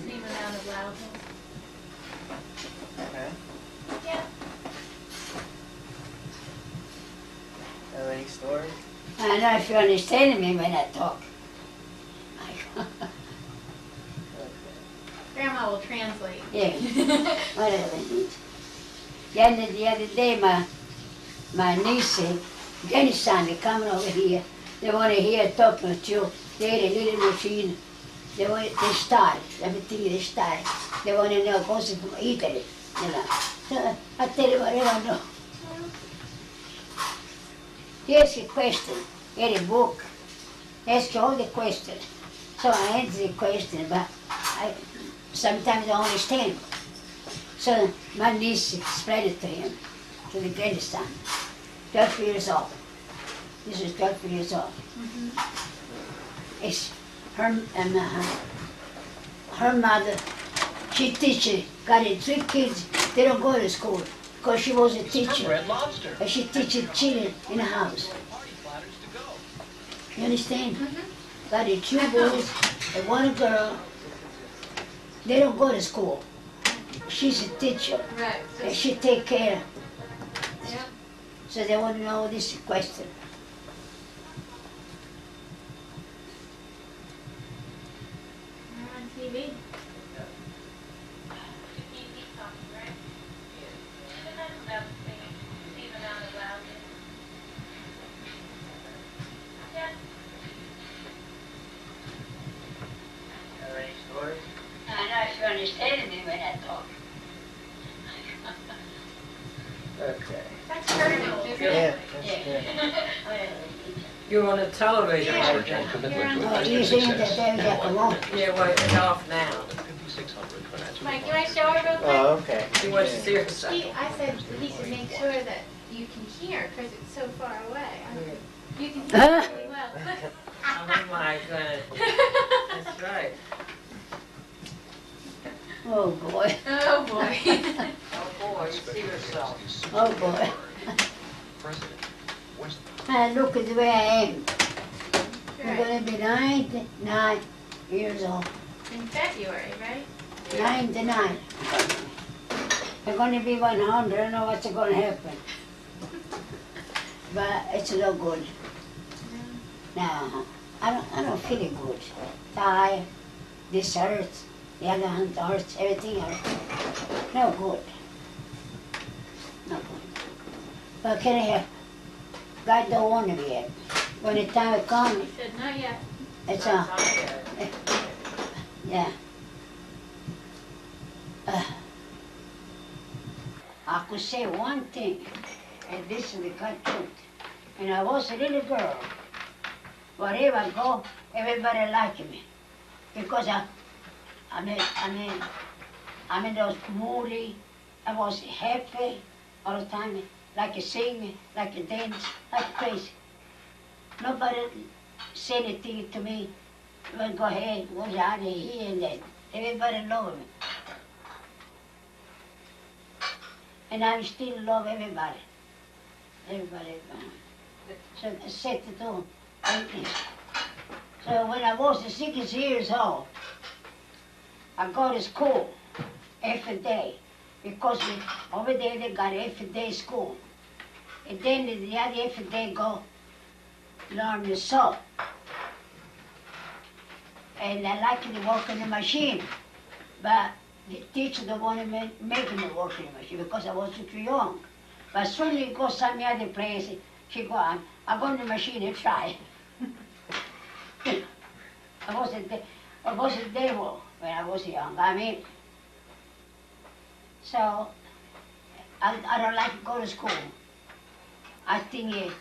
same amount of loudness. Okay. Yeah. Have any stories? I don't know if you understand me when I talk. Grandma will translate. Yeah, whatever. The other day, my niece and grandson, they coming over here. They want to hear talking to you. They had a little machine. They start, everything they start. They want to know, goes from Italy, you know. So I tell you what I don't know. Here's a question, here's a book. Ask you all the questions. So I answer the question, but sometimes I don't understand. So my niece explained it to him, to the grandson, 12 years old. This is 12 years old. It's her mother, she teaches, got 3 kids, they don't go to school, because she was a teacher. And she teaches children in the house. You understand? Got 2 boys and 1 girl. They don't go to school. She's a teacher. Right. And she take care. Yeah. So they want to know this question. We're on TV. Have any stories? I know if you understand me when I talk. Okay. That's pertinent, isn't Yeah, it? that's good. You're on the television Yeah. right now. Oh, you think that they got come on? Yeah, well, it's off now. Mike, can I show her real quick? Oh, okay. She wants to Yeah. see herself. I said he should make sure that you can hear because it's so far away. You can hear Huh? really well. Oh my goodness. That's right. Oh boy, Oh boy. Oh boy, you see yourself. oh boy. Look at the way I am. I'm gonna be 99 years old. In February, right? 99. I'm gonna be 100, I don't know what's gonna happen. But it's no good. No, I don't feel good. Tired, this hurts, the other hand hurts, everything hurts. No good. No good. But can I have, God don't want me yet. When the time comes, He said, not yet. it's yeah. I could say one thing, and this is the God truth. When I was a little girl, wherever I go, everybody liked me. Because I'm in those moody, I was happy all the time, like a sing, like a dance, like crazy. Nobody said anything to me. Well, go ahead, go out here and then. Everybody loved me. And I still love everybody. Everybody. So I said to them, so when I was 6 years old, I go to school every day because over there they got every day school. And then the other every day go learn the sew. And I like to work in the machine, but the teacher don't want to make me work in the machine because I was too young. But soon you go some other place, she go, I go in the machine and try. I was a devil when I was young. I mean, so I don't like to go to school. I think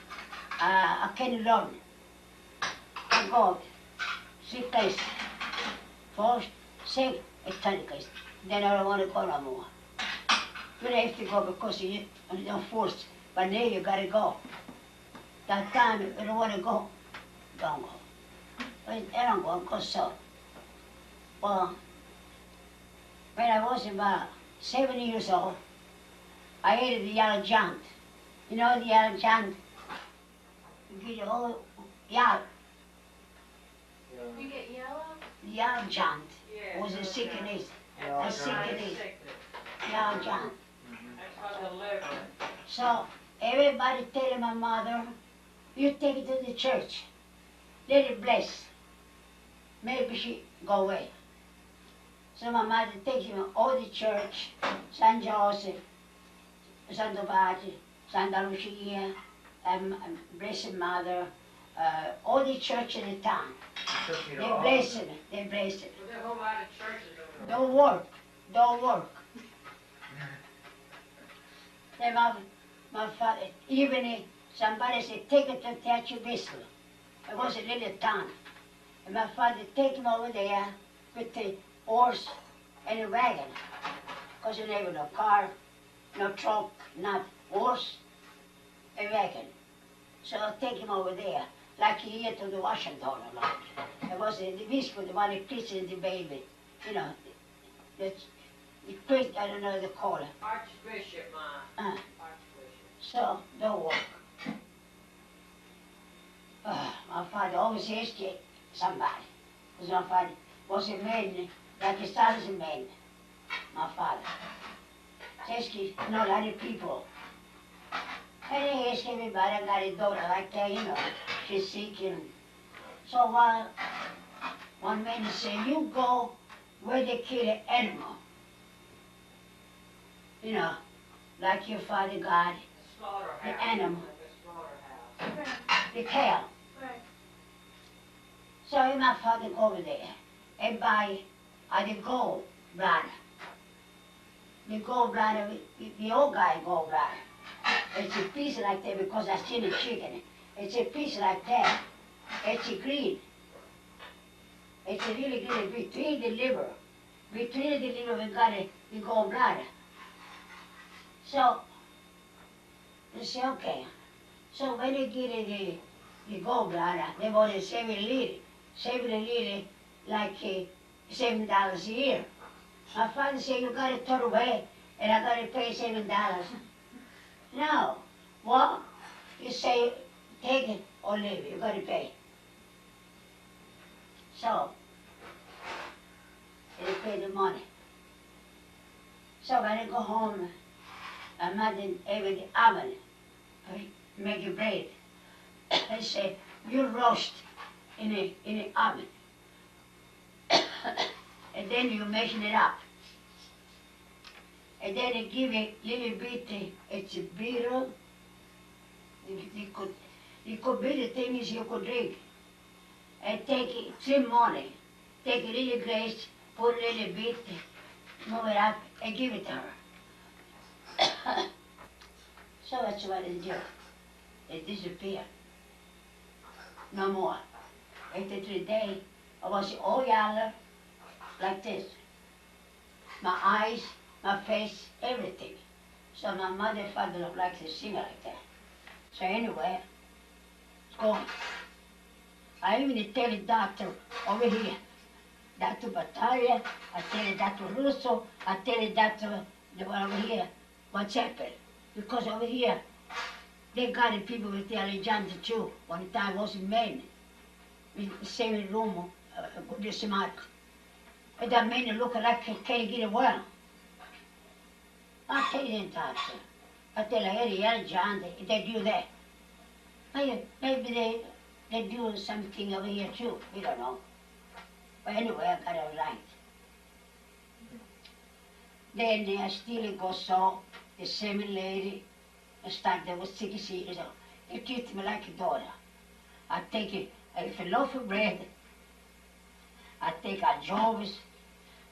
I can learn. I go 3 classes, first, second, and 3rd class. Then I don't want to go no more. You have to go because you don't force, but now you gotta go. That time you don't want to go, don't go. But I don't go because so. Well, when I was about 7 years old, I ate the yellow giant. You know the yellow giant? You get the whole yellow. You get yellow? The yellow giant. Yeah. was a sickness. Yeah, A sickness. Sickness. Yeah, John. That's for the liver. So everybody telling my mother, you take it to the church. Let it bless. Maybe she go away. So my mother takes him all the church, San Joseph, Santa Barbara, Santa Lucia, Blessed Mother, all the church in the town. Took you to They all bless of it, they bless it. Well, there are a whole lot of churches over there. Don't work, don't work. Then my father, even if somebody said, take it to Teatro Bispo. It was a little town. And my father take him over there with the horse and a wagon. Because there never no car, no truck, not horse, a wagon. So I take him over there, like here to the Washington, like. It was the Bispo, the one that christened the baby. You know, the priest, I don't know what they call it. Archbishop, Ma. Uh, Archbishop. So, don't work. My father always asked somebody. Because my father was a man, like his son is a man. My father. Asked not a lot of people. And he asked everybody, I got a daughter like that, you know, she's sick. And so one man said, you go where they kill an animal. You know, like your father God, The slaughterhouse. the animal, The slaughterhouse. Right, the cow. right. So my father go over there and buy the gold bladder. The gold bladder, the old guy gold bladder. It's a piece like that because I seen a chicken. It's a piece like that. It's a green. It's a really green between the liver. Between the liver we got the gold bladder. So they say, okay. So when they get the gallbladder, they want to save a little like $7 a year. My father said, you got to throw it away, and I got to pay $7. No. Well, you say, take it or leave it, you got to pay. So, they pay the money. So when I go home, my mother able the oven, make a bread. I say, you roast in the oven. And then you mashing it up. And then they give a little bit, it's a beer. You could be the things you could drink. And take it, some money, take a little glass, put a little bit, move it up, and give it to her. So that's what they do. They disappear. No more. After 3 days, I was all yellow, like this. My eyes, my face, everything. So my mother and father look like they see me like that. So anyway, it's gone. I even tell the doctor over here, Dr. Battaglia, I tell the Dr. Russo, I tell the doctor the one over here, what's happened. Because over here, they got the people with the Alexander too. One time was in Maine, in the same room, this month. And that man look like he can't get well. I tell you the doctor. I tell her, hey, Alexander, they do that. Maybe they do something over here too, we don't know. But anyway, I got it right. Then I still go saw the same lady, I started with 6 years old. They treat me like a daughter. I take a loaf of bread, I take a Jarvis,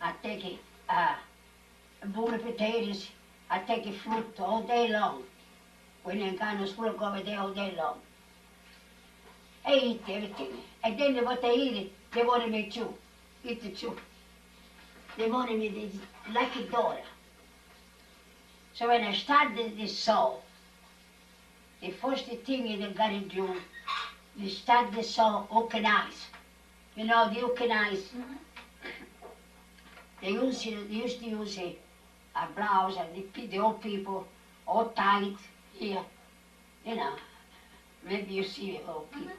I take a bowl of potatoes, I take a fruit all day long. When I got no school, I go over there all day long. I eat everything. And then what they eat, they wanted me to eat it too. They wanted me like a daughter. So when I started this soul, the first thing they got to do, they start the soul organized. You know, the organized, they used to use a blouse, and the old people all tight here, you know. Maybe you see the old people.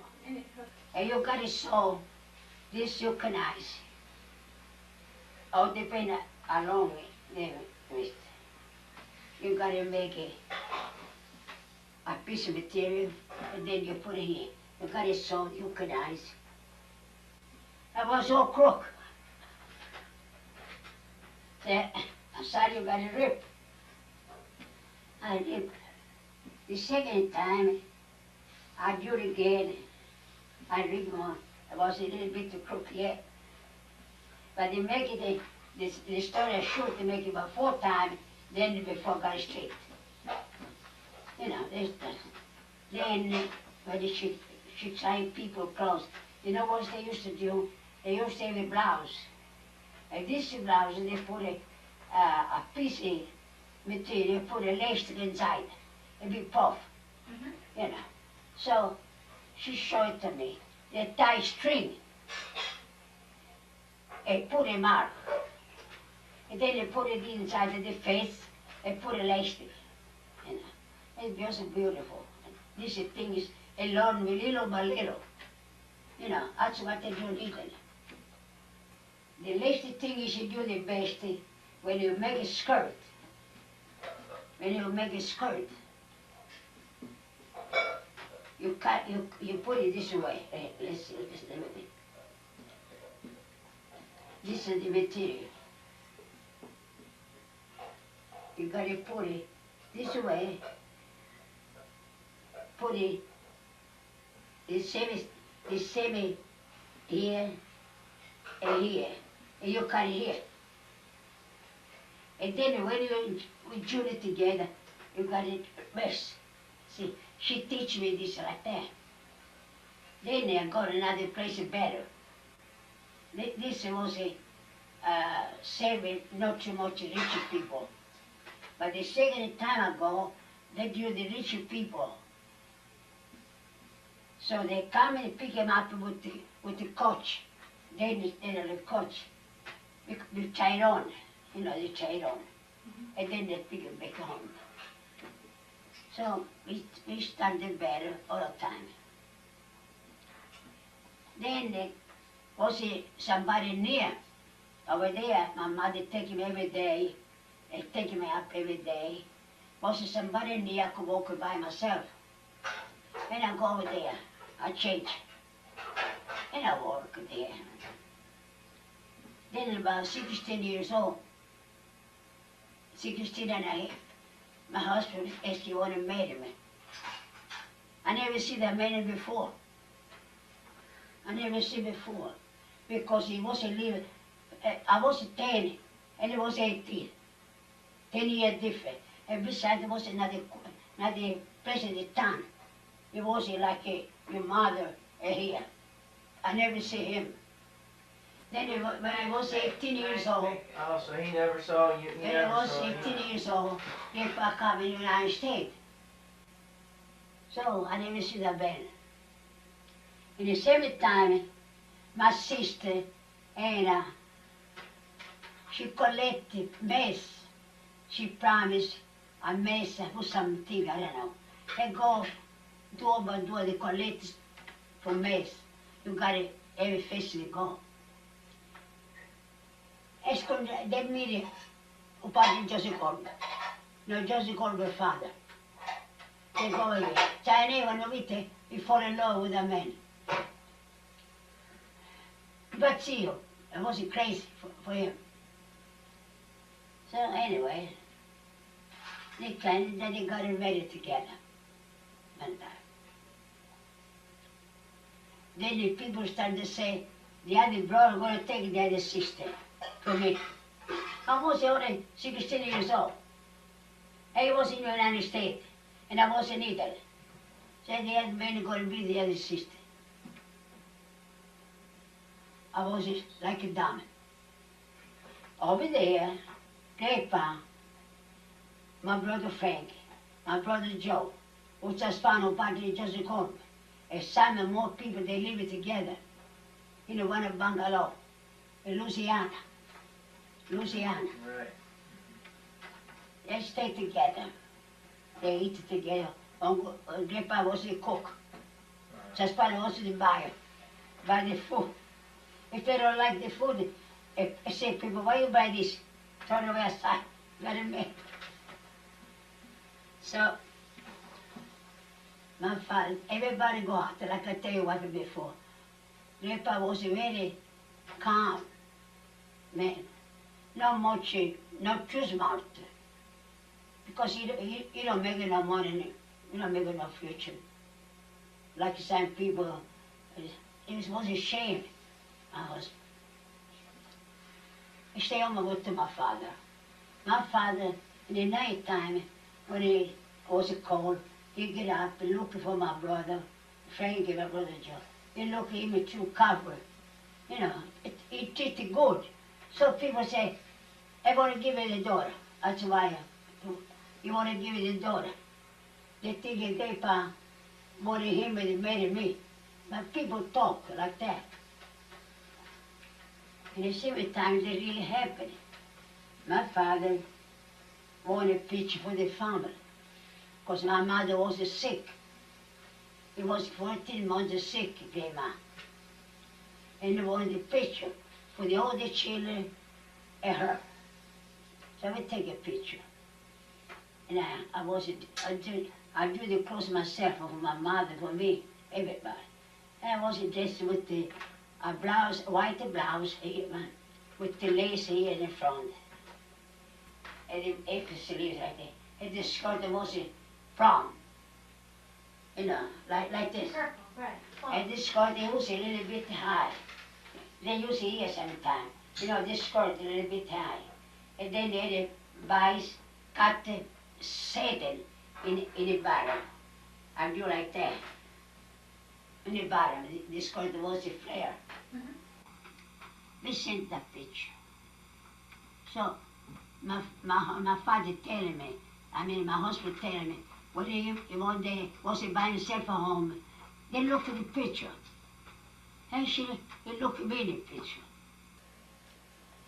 And you got to sew this organized. all depend along with. You gotta make a piece of material and then you put it here. You gotta sew, you can ice. I was all crook. The side you gotta rip. I rip. The second time, I do it again. I rip more. I was a little bit too crook yet. But they make it, the story short, they make it about 4 times, then before I got it straight. You know, then when they should tie people clothes, you know what they used to do? They used to have a blouse. And this blouse, they put a piece of material, put a lace inside, a big puff, you know. So she showed it to me. They tie string and put a mark. And then they put it inside of the face and put a lace, you know. It's just beautiful. This thing is learned me little by little. You know, that's what they do in Italy. The least thing is you do the best when you make a skirt. When you make a skirt, you cut, you put it this way. Let's see, let me. This is the material. You gotta put it this way. Put it the same here and here, and you cut it here. And then when we join it together, you got it best. See, she teach me this like that. Then I got another place better. This was a serving not too much rich people. But the second time I go, they do the rich people. So they come and pick him up with the coach. Then the coach, the chiron, you know, the chiron. And then they pick him back home. So we started better all the time. Then there was somebody near over there. My mother take him every day. They take me up every day. Was somebody near I could walk by myself. And I go over there. I change. And I walk there. Then about 16 years old, 16 and a half, my husband asked you want to marry me. I never see that man before. I never see before. Because he wasn't living, I was 10 and he was 18. 10 years different. And besides, there was another place in the town. It was like your mother here. I never see him. Then when I was 18 years old, Oh, so he never saw you? when I was 18 years old, they back up in the United States. So I never see that man. In the same time, my sister, Anna, she collected mess. She promised a mess for something, I don't know. They go door by door, they collect for mess. You got it every festival go. They meet o padre Joseph Colbert. No, Joseph Colbert's father. They go away. Chinese, vite, he fall in love with a man. But see, it was crazy for him. So anyway, they got married together. And then the people started to say, the other brother going to take the other sister from me. I was only 16 years old. I was in the United States, and I was in Italy. So the other man going to be the other sister. I was just like a dummy. Over there, Grandpa, my brother Frank, my brother Joe, which I found on Padre Joseph Colbert, and some and more people, they live together in one bungalow in Louisiana. Louisiana. Right. They stay together. They eat together. Uncle, Grandpa was the cook. Just was the buyer. Buy the food. If they don't like the food, I say, people, why you buy this? Turn away aside. Let it make. So, my father, everybody go out, like I tell you what before. Grandpa was a very calm man. Not much, not too smart. Because he don't make no money, he don't make no future. Like some people, it was a shame. I stay home and go to my father. My father, in the night time, when it was cold, he get up and look for my brother, Frankie, my brother Joe. He look at him through cover. You know, it treated good. So people say, I want to give you the daughter. That's why you want to give you the daughter. They think that Grandpa wanted him and he married me. But people talk like that. And the same times it really happened. My father wanted a picture for the family. Because my mother was sick. He was 14 months sick, Grandma. And he wanted a picture for the older children and her. So I take a picture. And I do the clothes myself for my mother, for me, everybody. And I was dressed with the blouse, white blouse here, man, with the lace here in the front. And the apron sleeves right there. And the skirt was brown. You know, like this. Purple, right. And this skirt, they was a little bit high. They use it here sometimes. You know, this skirt a little bit high. And then they had a vice cut the satin in the bottom. I do like that. In the bottom, this skirt was a flare. We sent that picture. So, my father telling me, my husband telling me, when he one day was by himself at home, they looked at the picture. And he looked at me in the picture.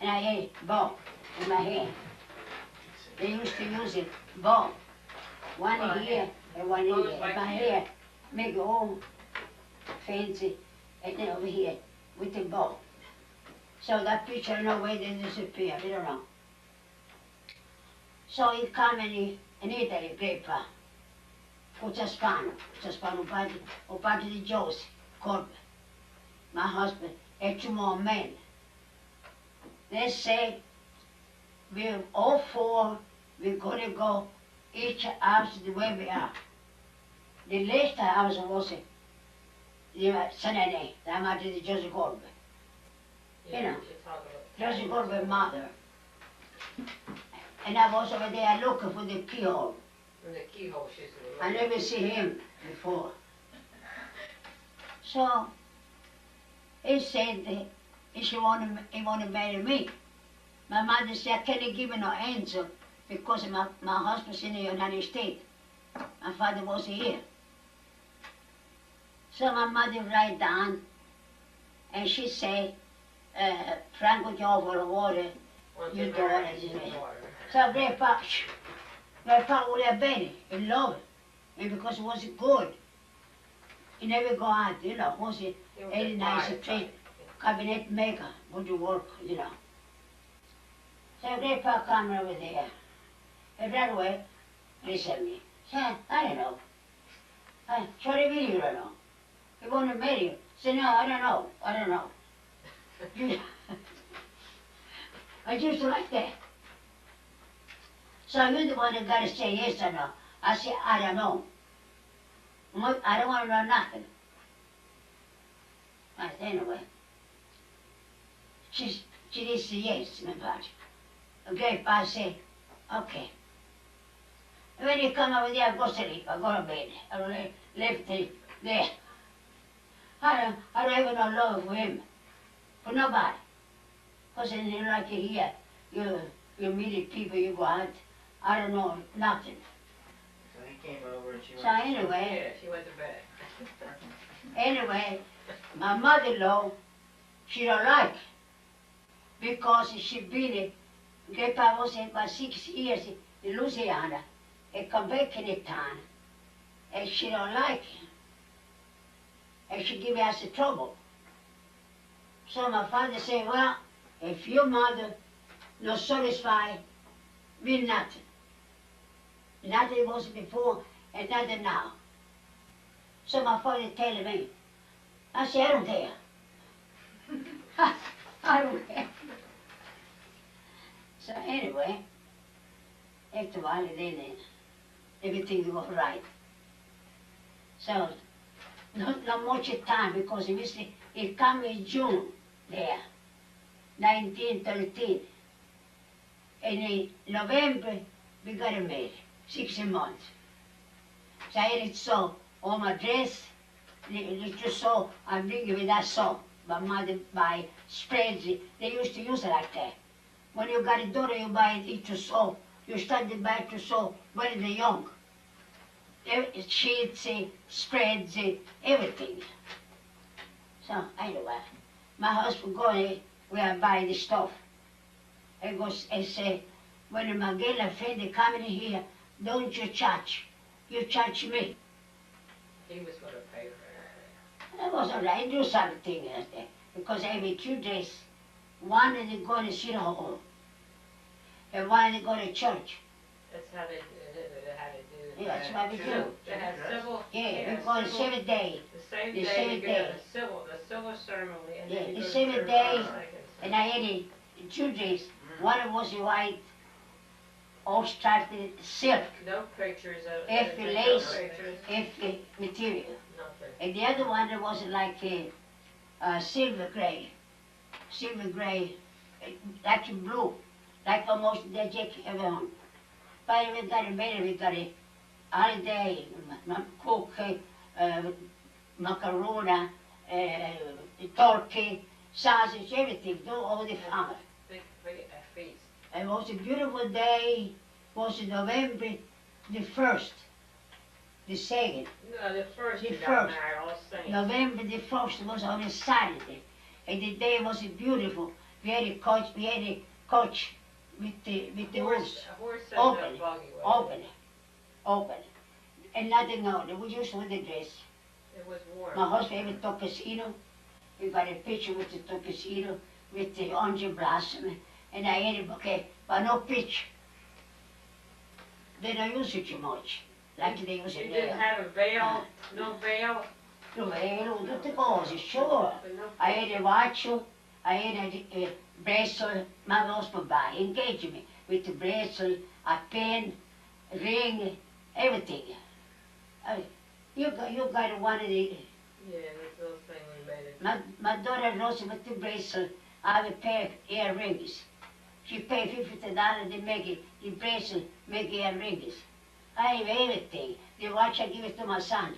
And I had ball in my hand. They used to use it, ball. One here and one here. And my hair make it all fancy. And then over here with the ball. So that picture, I don't know where they disappeared. I don't know. So he come in Italy, Grandpa. For Ciofalo, o padre di Josie, Corbett, my husband, and 2 more men. They say, we're all 4, we're going to go each house the way we are. The last house was Saturday, the madre di Josie Corbett. You know, Josie Corbett's mother. And I was over there looking for the keyhole. And the keyhole, she's I never see him before. So he said that he want to marry me. My mother said, I can't give him no answer because my husband's in the United States. My father was here. So my mother write down and she said, Franco Chiofalo water, your daughter. So Grandpa would have been in love, and because it was good. He never go out, you know, was it 89 Street, cabinet maker, would you work, you know. So Grandpa come over there, and right away, listen to me. Said, I don't know. What do you mean you don't know? He want to marry you. Said, no, I don't know. I just like that. So you're the one that got to say yes or no. I said, I don't know. I don't want to know nothing. But anyway, she did say yes, my father. Grandpa said, okay. And when he come over there, I go sleep, I go to bed. I left it there. I don't have no love for him, for nobody. Because in like here, you meet people, you go out. I don't know, nothing. So he came over and she went So anyway. Yeah, she went to bed. Anyway, my mother-in-law, she don't like because she been, Grandpa was about 6 years in Louisiana and come back in the town. And she don't like him. And she give us the trouble. So my father said, well, If your mother not satisfied with nothing, nothing was before and nothing now. So my father telling me, I said, I don't care. I don't care. So anyway, after a while then everything was right. So not much time because it come in June there, 1913. And in November we got married, 16 months. So I had sew all my dress, little sew, I bring it with that sew. My mother buy spreads, they used to use it like that. When you got a daughter, you buy it to sew. You start to buy to sew when they're young. Sheets, spreads, everything. So anyway, my husband go where I buy the stuff. I go and say, when my girl friend they come in here, don't you charge? You charge me. He was going to pay for That was all right, do something because I have 2 days. One is going to sit home, and one is going to church. That's how they do. Yeah, that's what we do. They have civil. Yeah, we go the 7th day. The same The day same you day. get the civil ceremony, and Yeah, then you the go to 7th church day, on the second. and I had it 2 days. One was white, all striped silk, No pictures of If no lace. pictures, material. nothing. And the other one that was like silver gray, like in blue, like almost the jacket ever on. But we got married, we got a holiday, cook, macaroni, turkey, sausage, everything, do all the family. Big feast. It was a beautiful day, was November the 1st, the 2nd. No, the first The you got first. married, all saints. November the 1st was on a Saturday, and the day was beautiful. We had a coach with the horse, Horse and Open. a buggy with it. open, and nothing on it. We just with the dress. It was warm. My husband had a tuxedo. We got a picture with the tuxedo, with the orange blossom, and I had a bouquet, but no pitch. They don't use it too much, like they use You it didn't there. have a veil, no veil, Tutte cose, sure. but no I had a watch, I had a bracelet, my husband buy, engagement, with the bracelet, a pen, ring, everything. You got one of the, Yeah, this little thing we made it. my daughter knows with the bracelet, I have a pair of earrings. She paid $50 to make it, the bracelet, make earrings. I have everything. The watch I give it to my son.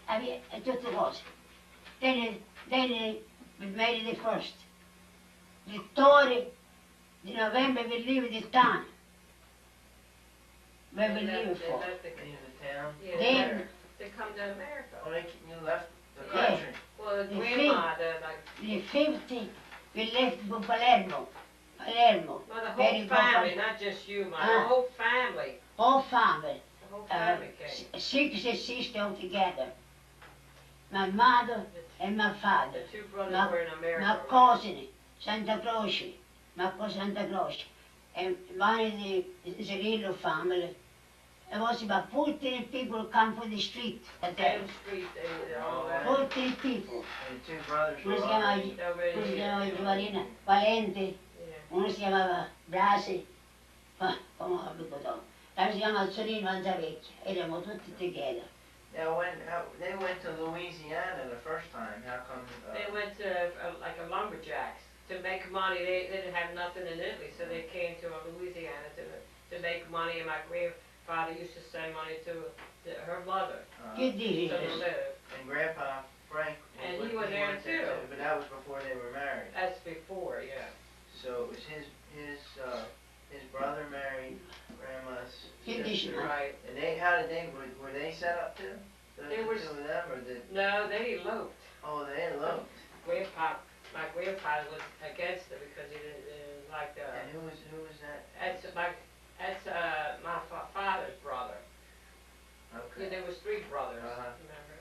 I mean, I took the was. Then we made it the 1st. The 3rd, the November, we leave the town. Where we They live left- for. They left the, Leave the town. yeah, Then- they come to America. Oh, you left the Yeah. country. Well, the The grandma, like, The 50th, we left for Palermo. Palermo. well, the Very whole good family, one. not just you, my Ah. whole family, All family. the whole family came. 6 sisters all together. My mother and my father. The 2 brothers My- were in America. My cousin, Santa Claus, my cousin Santa Claus, and one of the Zerillo family. There was about 14 people come from the street that day. Same street, they all Oh, that. 14 people. And the 2 brothers were Uno si chiamava, already. Already, uno si yeah. chiamava Giovanina Valente, Yeah. uno si chiamava Blasi, come abito. L'altro si chiamava Zorino Manzavecchia, eravamo tutti together. Now, they went to Louisiana the first time, how come? They went to, like a lumberjacks, to make money, they didn't have nothing in Italy, so they came to Louisiana to make money, and my grandfather used to send money to her mother, Che to dici? live. And Grandpa Frank. And he was there went too. But that was before they were married. That's before, yeah. So it was his brother married Grandma's Che dici? sister. Right. And how did were they set up too? They The were 2 of them, or did, No, they eloped. they eloped? My grandfather was against it because he didn't like the, And who was that? that's my father's brother. Yeah, Okay. there was 3 brothers, Uh-huh. remember?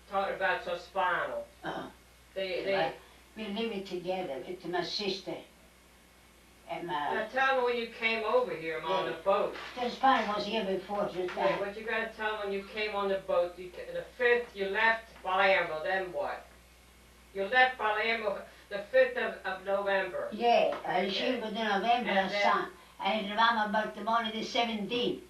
Talking about Sospano. Uh, They We lived together with my sister and my. Now tell me when you came over here on the boat. This father was here before, just Yeah, what you gotta tell me when you came on the boat, the 5th, you left Palermo, then what? You left Palermo the 5th of November. Yeah, il 5 di novembre And then- arrivavamo a Baltimore the 17th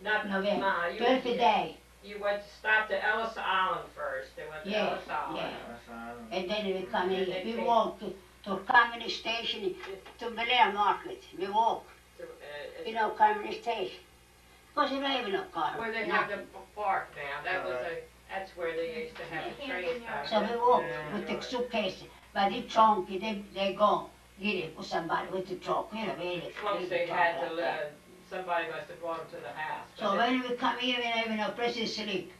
Not November, Nah, 12th day. You went to stop to Ellis Island first. They went to Yeah, Ellis Island. yeah. And then we come And here. they We came- walked to Carmody Station to Belair Market. We walked, you know, Carmody Station. Because you don't even know Carmody. Where they have the park now. That's where they used to have the train stop. So we walked with the suitcase. But the trunk, they go get it for somebody with the trunk. You know, really. Once they had to, somebody must have brought them to the house. So when we come here, we don't even know place to sleep.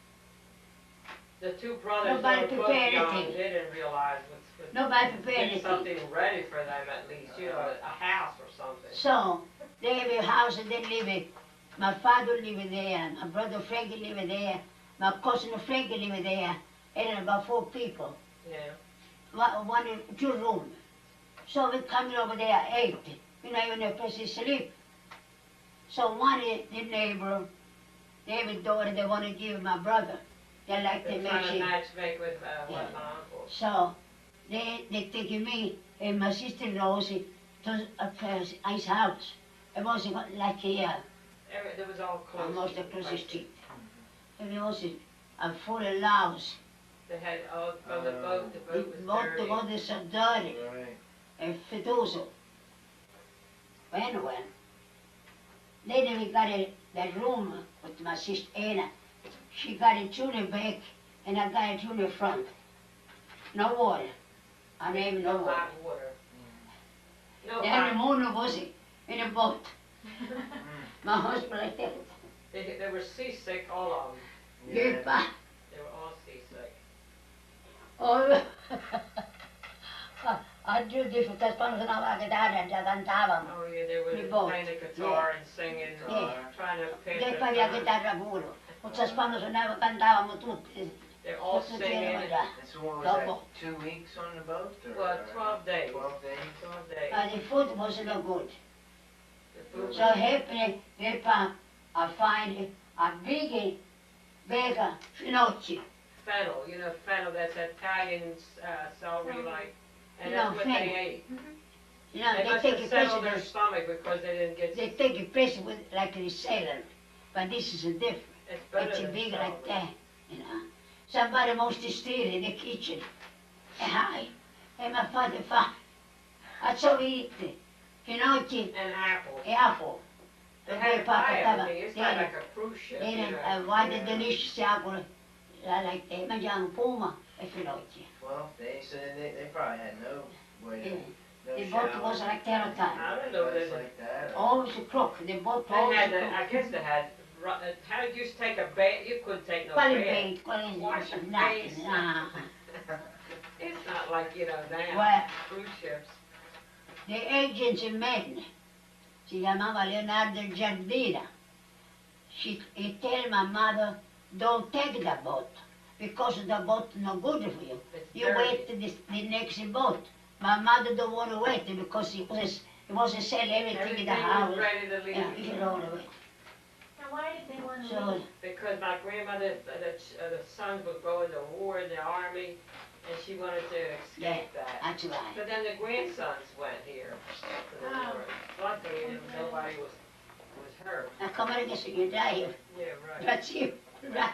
The two brothers Nobody were both prepared young. anything. They didn't realize what's Nobody prepared get anything. something ready for them at least, you know, a house or something. So they have a house and they live it. My father lived there, my brother Frankie lived there, my cousin Frankie lived there, and about 4 people. Yeah. One in 2 rooms. So we come over there 8. We don't even have a place to sleep. So one is the neighbor, they have a daughter they want to give my brother. They like to They're make trying to it. matchmake with Yeah. my uncle. So they taking me and my sister-in-law to his house. It was like There was all close. almost to across the places. street. And it was full of louse. They had all from the boat. The boat was Both dirty. the boat is so dirty Right. and fiduso. Anyway, then we got that room with my sister Anna. She got it through the back and I got it through the front. No water. I don't even know No water. hot water. No Every hot. morning was in a boat. My husband like that. They were seasick, all of them. Yeah. They were all seasick. Oh, aggiù di tutta quando suonava la chitarra già cantavamo. Oh yeah, they We were both. playing the guitar and singing, Yeah. trying to pitch. Lei it. poi la chitarra pure. Tutta quando suonava cantavamo tutti. They're all Tutti singing. erano già. And so what was Double. that, 2 weeks on the boat? Or, Well, 12 days. 12 days? 12 days. The food was no good. The food So happily, I find a big bag of finocchi. fennel, fennel, that's Italian celery like, and No, that's what fennel. they ate. You know, They they must take have a settled their president. stomach because they didn't get, They take a president with like a sailor, but this is a different. it's better It's a than big celery. like that, you know. Somebody must steal in the kitchen. And my father found. I saw eat finocchi And apple. e apple. They E had poi to Papa buy stava, everything, it's not like a cruise ship, why the delicious apple, like that, mangiamo puma e finocchi. 12 days, so then they probably had no way to, Yeah. no The boat shower, was like that all the time. I don't know, place they, like that. Always a crook, the boat they always had, a crook. I guess they had, how did you take a bath, you couldn't take no Quale bath. bait, quale Wash your nothing, face. It's not like, now, Well, cruise ships. the agent in Medina, si chiamava Leonardo Giardina. He tell my mother, don't take the boat, because the boat no good for you. It's You dirty. wait the next boat. My mother don't want to wait because he was to sell everything in Everything the house. was ready to leave. Yeah, he said all the way. Now, why did they want to So, leave? Because my grandmother, the sons would go in the war in the army, and she wanted to escape that. that's right. But then the grandsons went here to the Oh. war. Luckily, nobody was hurt. Now come on, I guess you die here. Yeah, right. That's you. Right.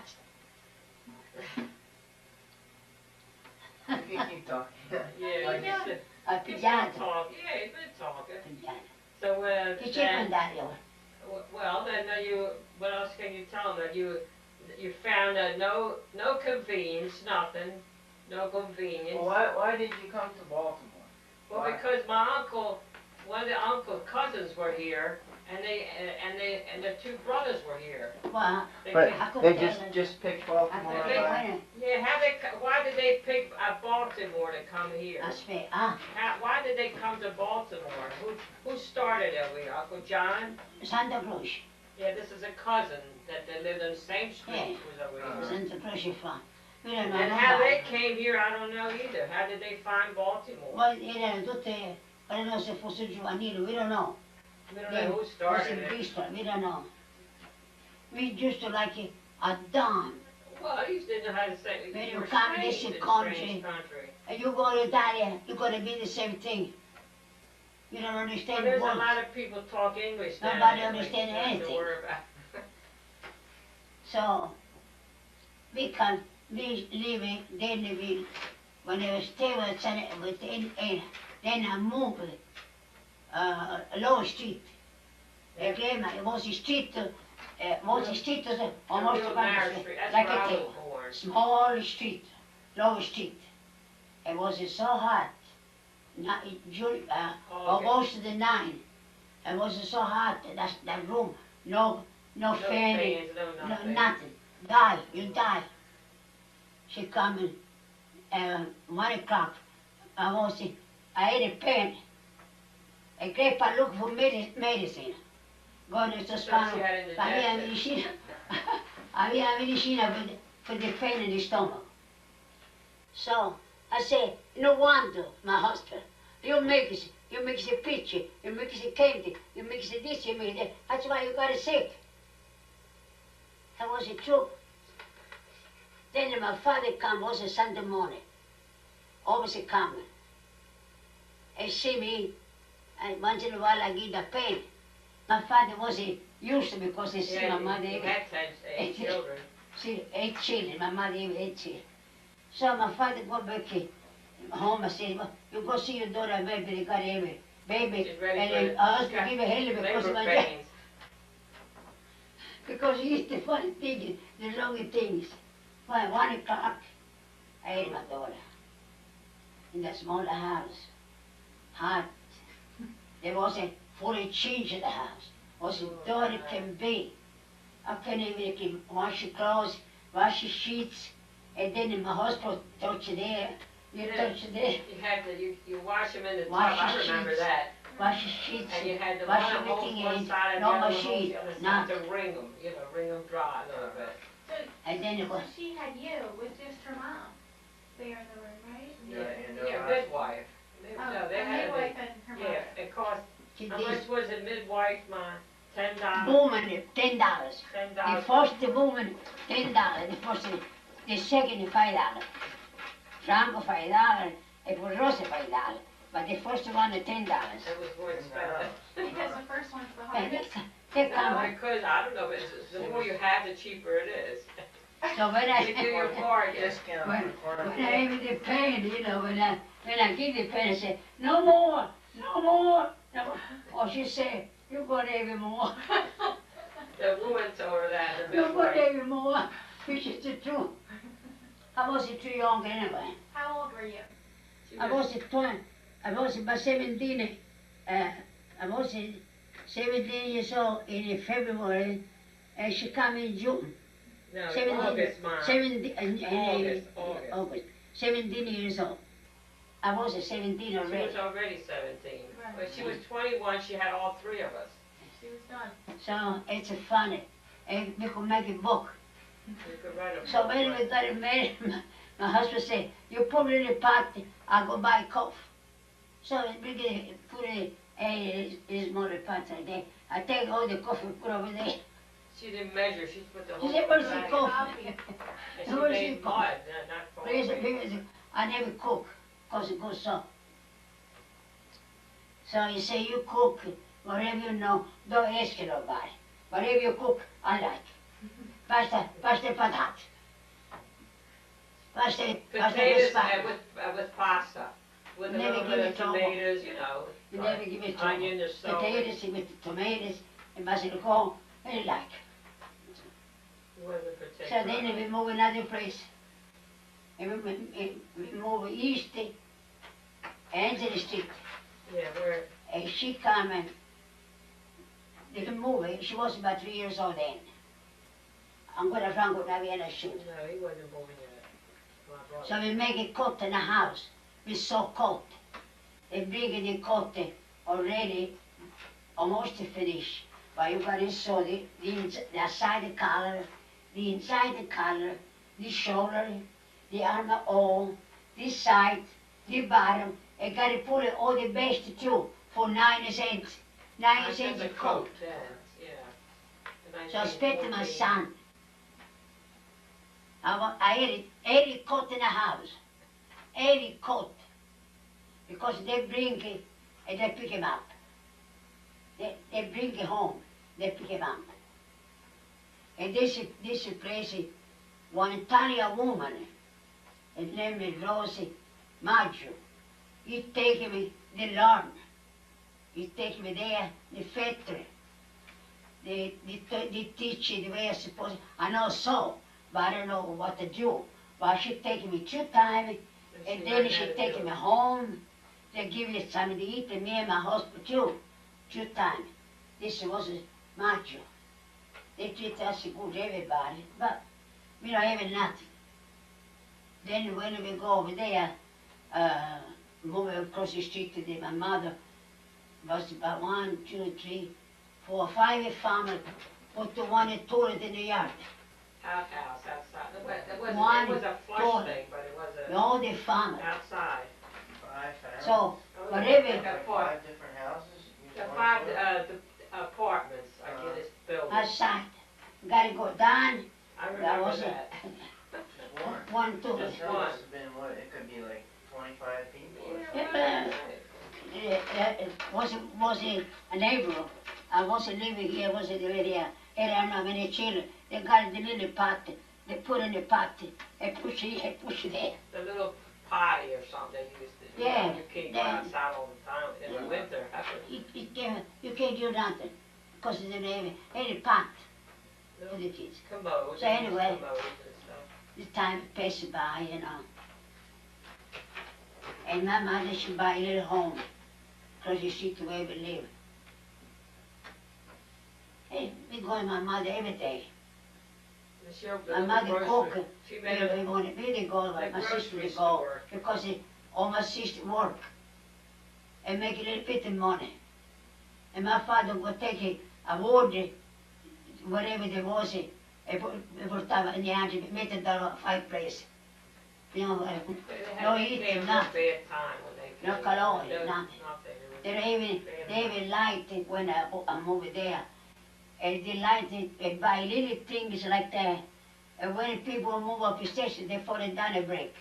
You can keep talking. Yeah, Like you should. A You've been pigiata. talking. Yeah, you've been talking. Pigiata. So, Che c'è then, mandario? well, then what else can you tell them? That you found no convenience, nothing, no convenience. Well, why did you come to Baltimore? Well, Why? because one of the uncle's cousins were here, and the 2 brothers were here. Well, They But came- I could they tell just picked I Baltimore. could they- tell by- when yeah, why did they pick Baltimore to come here? aspetta, Why did they come to Baltimore? Who started it? Uncle John? Santa Cruz. Yeah, this is a cousin that they lived on the same street Yeah. who was over here. Santa Cruz fa. We don't know And how nobody. they came here, I don't know either. How did they find Baltimore? Well, tutte, I don't know se fosse giovanile, we don't know. We don't know who started it. Vista, we don't know. We used to like it a dime. Well, I used to know how to say When you you were come to strange this in a country, strange country. And you go to Italy, you're gonna be the same thing. You don't Well, understand there's a words. lot of people talk English now. Nobody anyway, understand so don't anything. worry about it. So, we living, they living, when they were staying then I moved, Lower Street. Again, it was a street, almost Real narrow street. That's like where I a was born. small street, Lower Street. It was so hot, August the 9th. It was so hot, that room, no No fan, fans, no no, nothing. nothing. You die. She come in, 1 o'clock. I ate a pen. A great I look for medicine. Going to Toscano. she had Había indigestion. medicina. Había medicina for the pain in the stomach. So I said, no wonder, my husband. You make a picture, you make a candy, you make this, you make that. That's why you got sick. That was the truth. Then my father come, was a Sunday morning. Always coming. And see me, and once in a while I give the pain. My father wasn't used to because he see my mother. You had 8 children. See, 8 children, my mother even 8 children. So my father go back home and said, well, you go see your daughter, baby, they got every baby. She's ready And for I was to give a hell because of labor my dad. pains. Because he used to funny things, the wrong things. By 1 o'clock, I had my daughter in the smaller house. Hot. There was a fully change in the house. Was a daughter can be. I couldn't even wash your clothes, wash your sheets, and then in my hospital, touch it there, you touch it there, You had to, you wash them in the tub, Wash I your remember sheets. that. wash your sheets, And you had to wash one hose everything one in, side and the no other hose machine, the other side not. to wring them, wring them dry a little bit. And then it So was, she had you with just her mom there in the room, right? Yeah, midwife. No, they a had midwife and her mother. yeah, it cost, she how did, much was it midwife, my, $10? woman, $10. The $10. first woman, $10. The first, the second, $5. Franco, $5. It was Rosa, $5. But the first one, $10. It was more expensive. Because the first one's the And hardest. they No, come, because, I don't know, but the more you have, the cheaper it is. so when You do your part, yes. Discount When for I have the pain, when I give the pain, I say, no more, no more, no more. Or she say, you're gonna have more, The woman told her that, the you're gonna midwife. have more, which is the truth. I wasn't too young anyway. How old were you? She I was- I was about 17, I was 17 years old in February, and she come in June. No, 17, August, mine. August, 17 years old. I was 17 She already. was already 17. Right. When she was 21, she had all 3 of us. She was done. So it's funny. And we could make a book. You could write a So book, when right? we got married, my husband said, you put it in the pot, I'll go buy coffee. So we put it in his mother pot like that. I take all the coffee, put over there. She didn't measure, she put the He whole said, where's the bag. coffee? And she where's made the mud, coffee? not Please, coffee. please, I never cook, because it goes so. So he say, you cook, whatever you know, don't ask nobody. Whatever you cook, I like. Pasta patat. Pasta Potatoes spaghetti. with pasta, with a Never little give bit it of trouble. tomatoes, You never give it to onion or so. potatoes with the tomatoes and basilico, I like. Wasn't So particular. then we move another place. And we move east, Angela Street. Yeah, where, And she come and they move it. She was about 3 years old then. Ancora Franco non aveva nasciuto. no, he wasn't born yet. My brother. So we make a coat in the house. We sew coat. They bring the coat already almost finished. But you got to sew the side collar, the inside the collar, the shoulder, the armor all, this side, the bottom, and got to put it all the best too for 9 cents. 9 cents a coat. Yeah. So I spent to my son. I had 80 coat in the house. 80 coat. Because they bring it and they pick him up. They bring it home. They pick him up. And this place, one Italian woman, her name is Rosie Maggio. He take me the lawn. He take me there, the factory. They teach you the way I'm supposed to. I know so, but I don't know what to do. But she take me 2 times, and then she take me home. They give me something to eat, and me and my husband too, 2 times. This was Maggio. They treat us good, everybody, but we don't have nothing. Then when we go over there, moving across the street to my mother, was about 1, 2, 3, 4, 5 farmers put the one toilet in the yard. House outside. It was a flush toilet. thing, but it was All the farmers. outside. 5 families? So, Oh, whatever, yeah. Like 5 different houses? Each The one 5 toilet? the apartments, I get this building. outside, gotta go down, I that remember was it. that. Just one? One toilet. Just That one. must have been what, it could be like 25 people or Yeah, something. right. It wasn't a neighbor. I wasn't living here, wasn't already here. And I don't know many children. They got the little pot, they put in the pot, and push it, and push it there. The little potty or something they used to, Yeah, you can't go yeah. outside all the time in the winter. You can't do nothing, because it's in any pot for the kids. Commodes. So anyway. Commodes and stuff. The time passed by, you know. And my mother, she buy a little home, across the street to where we live. Hey, we go to my mother every day. And she opened My a little mother grocery- cook. She We made a, wanted me to go, like my sister grocery to go, store. because all my sister work and make a little bit of money. And my father would take a wood, whatever there was, and portava niente, metteva a fireplace. You know, no eating, nothing. Bad time when they No came. cologne, No, nothing. It They even liked it when I'm over there. And they liked it and buy little things like that. And when people move up the station, they fall down a break.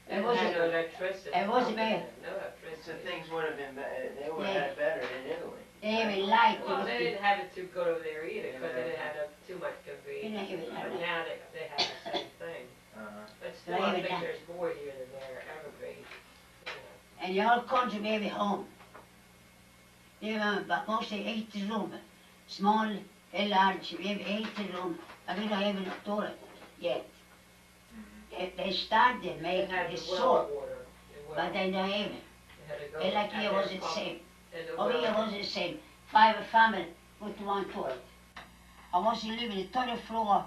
They It had wasn't, no electricity. it wasn't bad. No So electricity. things would have been, they would have had it better in Italy. they even liked Well, they it. didn't have it too good over there either, because they didn't have too much You convenience. know, even But now they have the same thing. But still, Right, I even think that. there's more here than there ever be. You know. And the whole country maybe home. You know, but mostly 80 rooms. Small and large, we have 80 rooms. And we don't have enough toilet yet. They started They making had the the well salt, water. The but well. they don't have it. They had to go And like out here there was the pump same. in the Over here well. was the same. 5 family with 1 toilet. I was living the 30th floor.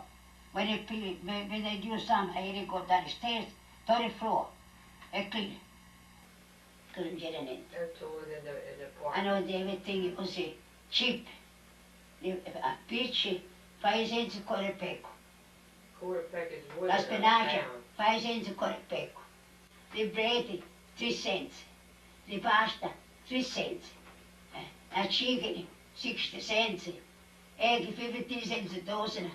When they do something, I had to go down the stairs, 30th floor, and clean it. Couldn't get in it. Their toilet in the I apartment. know everything it was cheap. A peach, 5 cents a quarter pecco. Quarter peck is wood. La in a spinacia, town. 5 cents a quarter pecco. The bread, 3 cents. The pasta, 3 cents. A chicken, 60 cents. Egg, 15 cents a dozen.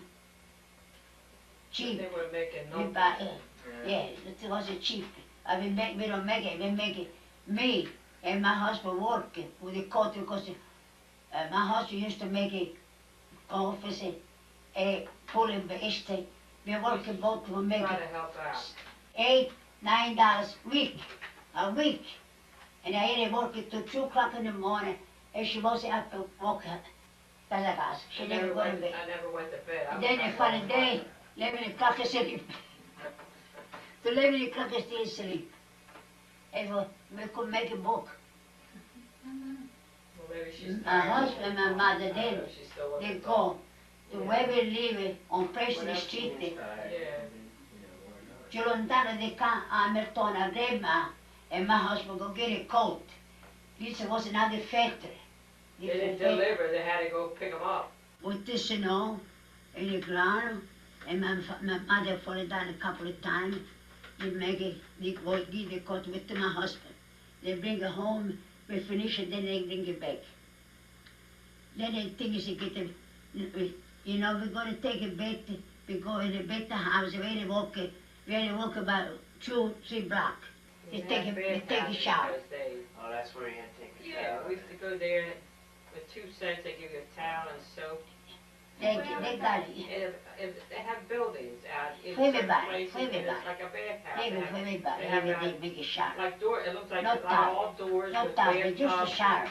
Cheap. They were making We no. buy, yeah, it was cheap. We don't make it, we make it. Me and my husband working with the coat because my husband used to make it office and pulling the estate. We working both to make Try it to help out. $8, $9 a week. And I had to work it till 2 o'clock in the morning and she wasn't up to walk her. She never go to bed. I never went to bed. I And then was the following day, 11 o'clock I sleep. To 11 o'clock I still sleep. And we could make a book. Well, maybe she's My tired. husband and my mother I don't then, know if she's still they working. go to Yeah. where we live on Preston What else Street, she gets tired, Yeah. you know, or not. più lontano di qua, Hamilton, a grandma, and my husband go get a coat. This was another factory. They didn't deliver, they had to go pick them up. Put this in all, in the ground, And my mother fallen down a couple of times. They go give the coat with to my husband. They bring her home, we finish it, then they bring it back. Then the thing is to get them, we're going to take a bed, we go in a better house, we walk about 2-3 blocks. They take a shower. Oh, that's where you had to take a Yeah, shower. we used to go there with 2 cents, they give you a towel and soap. They got it. And they have buildings out in For certain everybody, places, for and it's everybody. like a bathhouse. They They go have- for everybody, they have they make a shower. Like door, it looks like No like towel. all doors No with towel, bathtubs. just a shower.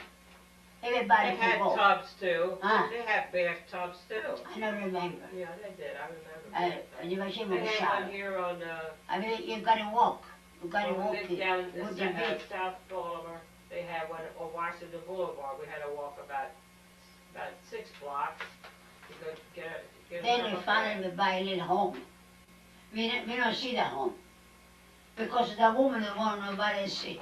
Everybody They can had go. tubs too. Ah. They have bathtubs too. I don't remember. Yeah, they did, I remember. You never see They with a had shower. one here on, I mean, you gotta walk. You gotta well, walk we lived down in with the bed. South Boulevard. They had one on Washington Boulevard. We had to walk about 6 blocks to go get a Then cup we of finally bath. buy a little home. We don't see the home. Because the woman don't want nobody to see.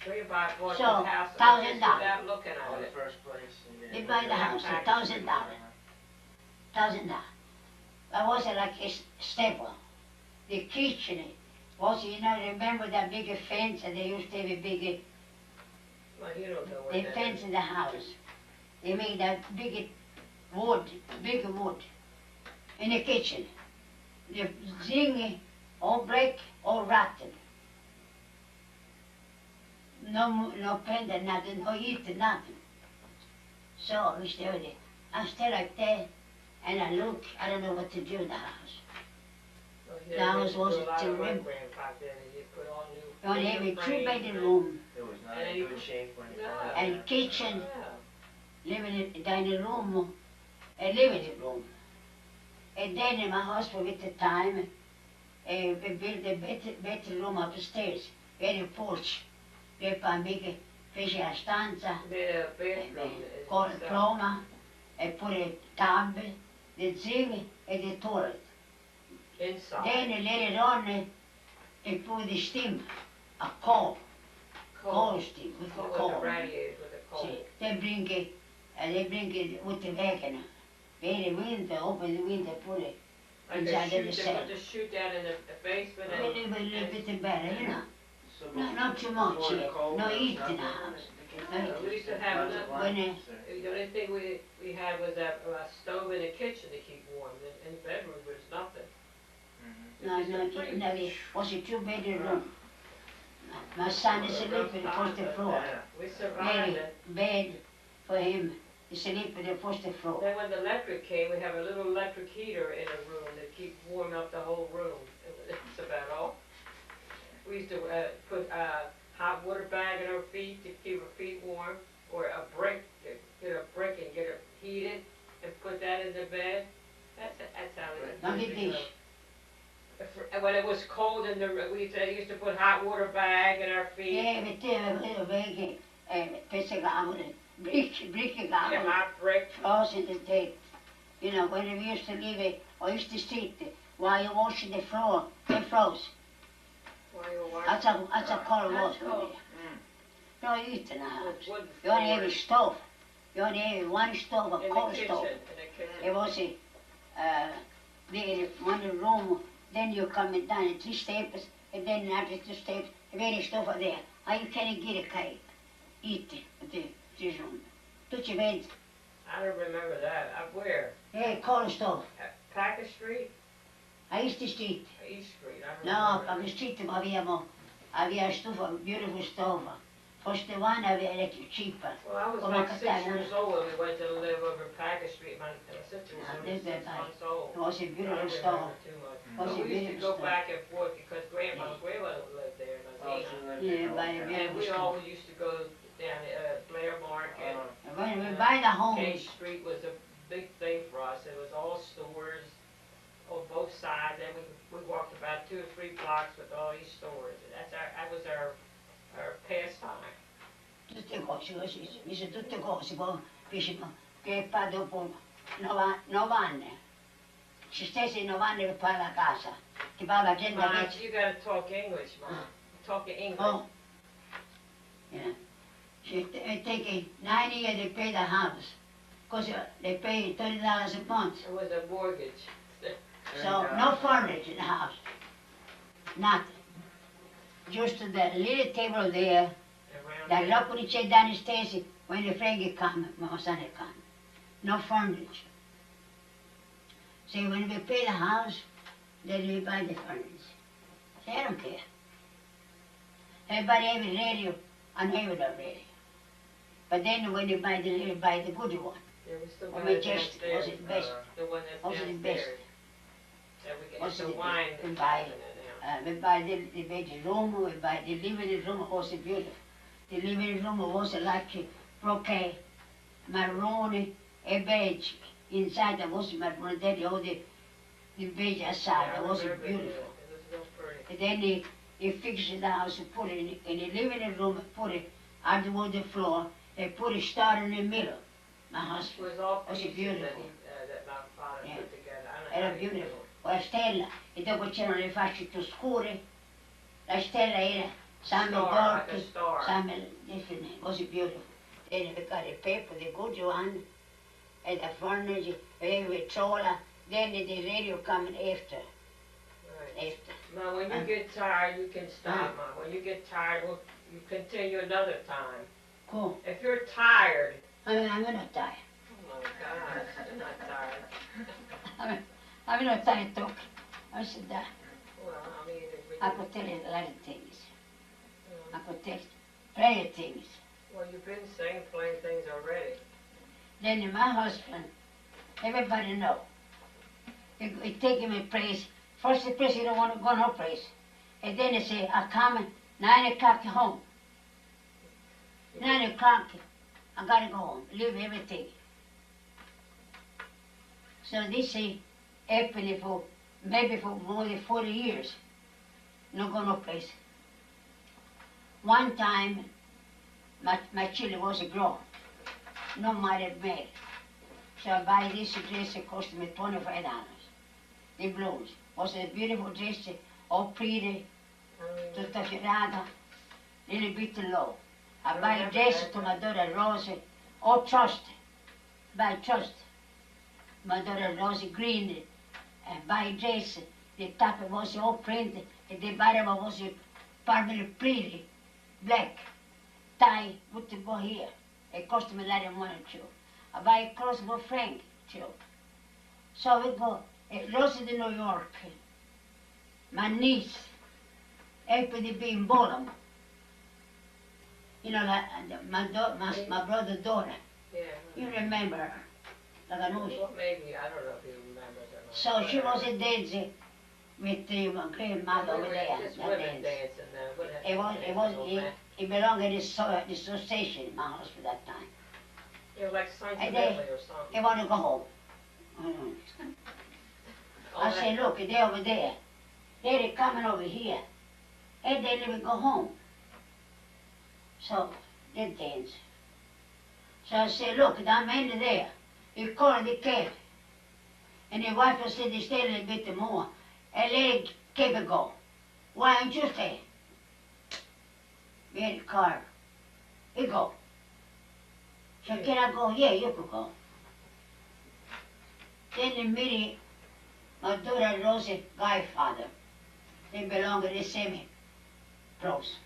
We bought So, the house $1,000. just without looking Oh, at the it. first place. They buy the house for $1,000. $1,000. That was like a stable. The kitchen was, remember that big fence and they used to have a big, Well, you don't know what they that fence is. in the house. They made that big wood in the kitchen. The zinc all break, all rotten. No paint, nothing, no eat, nothing. So we stay with it. I stay like that, and I look, I don't know what to do in the house. Well, The yeah, house they was do a lot of terrible. rembrandt back then, and you put all new. We only have a window frames and- 2-bedroom It was not And in you- good shape when you No. bought it. and kitchen, Yeah. living in the dining room, a living room. And then in my husband at the time, we built a better room upstairs. We had a porch. We had a big special stanza, The bedroom is. called Ploma, and put a tub, the sink, and the toilet. Inside. Then later on, they put the steam, a coal steam, with the With the coal. radiators, with the coal. See, they bring it with the wagon. They had a window, open the window, put it Like inside a of the chute, they cell. put the chute down in the basement A and. little bit better, So Not too much, before the cold, no there was heat in nothing the house. We used to have Bunch of enough- when blankets or- The only thing we had was a stove in the kitchen to keep warm. In the bedroom, there was nothing. Mhm. No, It's no, just a freeze. no, it was a 2-bedroom. My son is sleeping on the first floor. Yeah. We survived it. Bed for him, he sleep on the first floor. Then when the electric came, we have a little electric heater in a room that keeps warming up the whole room. That's about all. We used to put a hot water bag in our feet to keep our feet warm, or a brick, get a brick and get it heated, and put that in the bed. That's how it. Look at this. And when it was cold in the, we used to put hot water bag in our feet. Yeah, we did a little bag, pescagavole, brick Get gavole, hot brick. froze in the day. When we used to leave it, or used to sit while you're washing the floor, they froze. While you were washing. That's a cold That's water. cold. No heat in the house. With wooden You only have a floors. stove. You only have one stove, a In coal the kitchen, stove. in the kitchen. It was one room, then you come down 3 steps, and then after 2 steps, a very stove there. How you can get a cake, eat the room. Don't you wait? I don't remember that. Where? Hey, coal stove. At Packer Street? I used to street. East Street, I No, remember. Packer Street había stufa, beautiful stove. First the one había electric cheaper. Well, I was Well, like like 6 that, years old when we went to live over Packer Street. My sister was Ah, only this 6 is months old. It was a I don't beautiful remember stove. too much. Mm. Was But a we used to beautiful go stove. back and forth because my grandmother lived there in Oh, Medina. she lived Yeah, in by Old the Town. And we always used to go down Blair Market. When we buy the home, K Street was a big thing for us. It was all stores on both sides, and we walked about 2 or 3 blocks with all these stores. That was our pastime. tutte cose così, dice tutte cose, poi che poi dopo 9 anni, ci stessi 9 anni per fare la casa, che poi la gente Mom, dice, you gotta talk English, Mom. Talk in English. oh, yeah. It take 9 years to pay the house, because they pay $30 a month. It was a mortgage. So no furniture in the house. Nothing. Just the little table there. That look when you sit down the stairs when the friend come, my son come. No furniture. So when we pay the house, then we buy the furniture. So I don't care. Everybody have a radio, I know have a radio. But then when you buy the good one. Yeah, we still Or got we it just, downstairs. was it best? The one that's Was it downstairs. best? That we get, Was it's it the the wine best? We that's buy- in it now. We buy the bedroom, we buy the living room, was beautiful. The living room was like brocade, maroon, a beige. Inside there was maroon, then all the beige outside, Yeah, it was very good, beautiful. yeah. It was real pretty. And then he fixed the house, he put it in the living room, put it on the floor, he put a star in the middle. My It husband, was all Was it pieces that beautiful? that my father Yeah. put together. I don't know era how he did beautiful. it. La stella, e dopo c'erano le fasce più scure, la stella era San Star, like a Gorky, star. San different, was beautiful. Then we got a paper, the good one, and the furniture, and we trolla, then the radio coming after, Right. after. Ma, when you Uh, get tired, you can stop, Ma. When you get tired, you continue another time. Cool. If you're tired, I'm not tired. oh my gosh, you're not tired. I'm not tired talk. I said that. Well, I mean, I could tell you a lot of things. I uh, could tell plenty of things. well, you've been saying plain things already. Then my husband, everybody know. He take him a place. First the place he don't want to go no place. And then he say, I come at 9 o'clock home. 9 o'clock, I gotta go home, leave everything. So this is happening for maybe for more than 40 years. No go no place. One time, my children was grown. No married man. So I buy this dress, it cost me $25. The blues. Was a beautiful dress, all pretty, tutta firata, little bit low. I buy a dress to my daughter Rosie, all trust, buy trust. My daughter Rosie green, and buy a dress, the top was all printed, and the bottom was probably pretty, black, tie, put to go here. It cost me a lot of money too. I buy clothes for Frank too. So we go, Rosie to New York. My niece, happened to be in Baltimore. You know, like, my brother's daughter. Yeah. You remember her, like I know. Well, maybe, I don't know if you remember that. So she was a dancer with my grandmother over there. Just that women dance. dancing now. It belonged to the association, my house for that time. It was like Sons of And Italy they- or something. They want to go home. I say, look, they're over there. They're coming over here. And they never go home. So they dance. So I say, look, that man there. He called the cab. And the wife said, they stay a little bit more. And let the cab go. Why don't you stay? Me in the car. He go. So can I go? Yeah, you could go. Then the meeting, my daughter Rosie, godfather, they belong to the same close.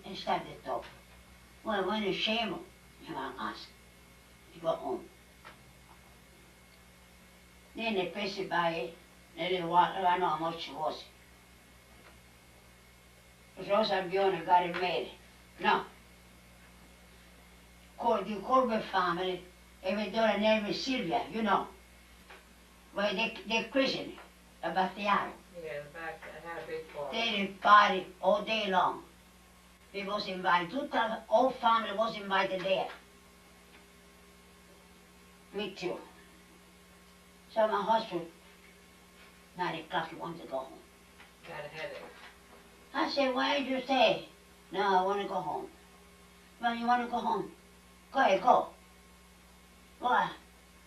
And started to talk. Well, when you shame him, you want to ask. You go home. Then they pass it by a little while, I know how much it was. Rosa Albione got it made. No. The Corbett family, every daughter named is Sylvia, you know. Well, they christened about the hour. Yeah, back, I had a big party. They did party all day long. They was invited, whole family was invited there. Me too. So my husband, 9 o'clock, he wanted to go home. Got a headache. I said, why did you stay? No, I want to go home. Well, you want to go home? Go ahead, go. Why?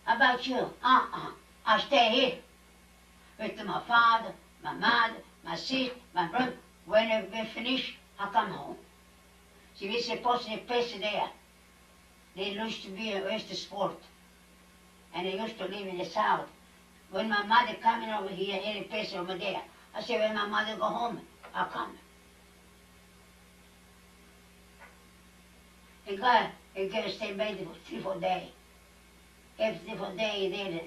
How about you? I stay here with my father, my mother, my sister, my brother. When we finish, I come home. See, we supposed to place there. They used to be a West Sport. And they used to live in the south. When my mother coming over here, any place over there, I say, when my mother go home, I'll come. And God, he can stay back for 3-4 days. Every 3-4 days, then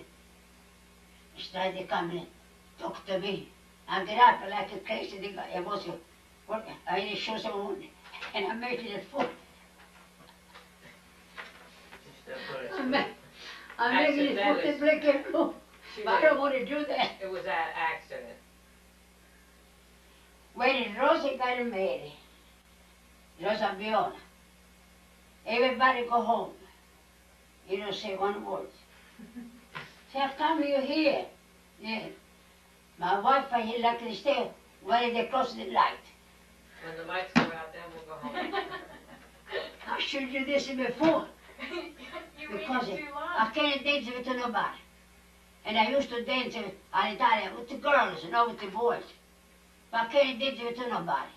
he started coming, talk to me. I get up like a crazy thing. I was working. I didn't show someone, and I made it food. I'm making it food to break it food. But I don't want to do that. It was an accident. When Rosa got married, Rosa Viola, everybody go home. You don't say one word. Say, how come you here? Yeah. My wife and he like to stay when they close the light. When the lights go out, then we'll go home. I should do this before. You Because waited too I long. can't dance with nobody. And I used to dance in Italia with the girls, not with the boys. But I can't dance with nobody.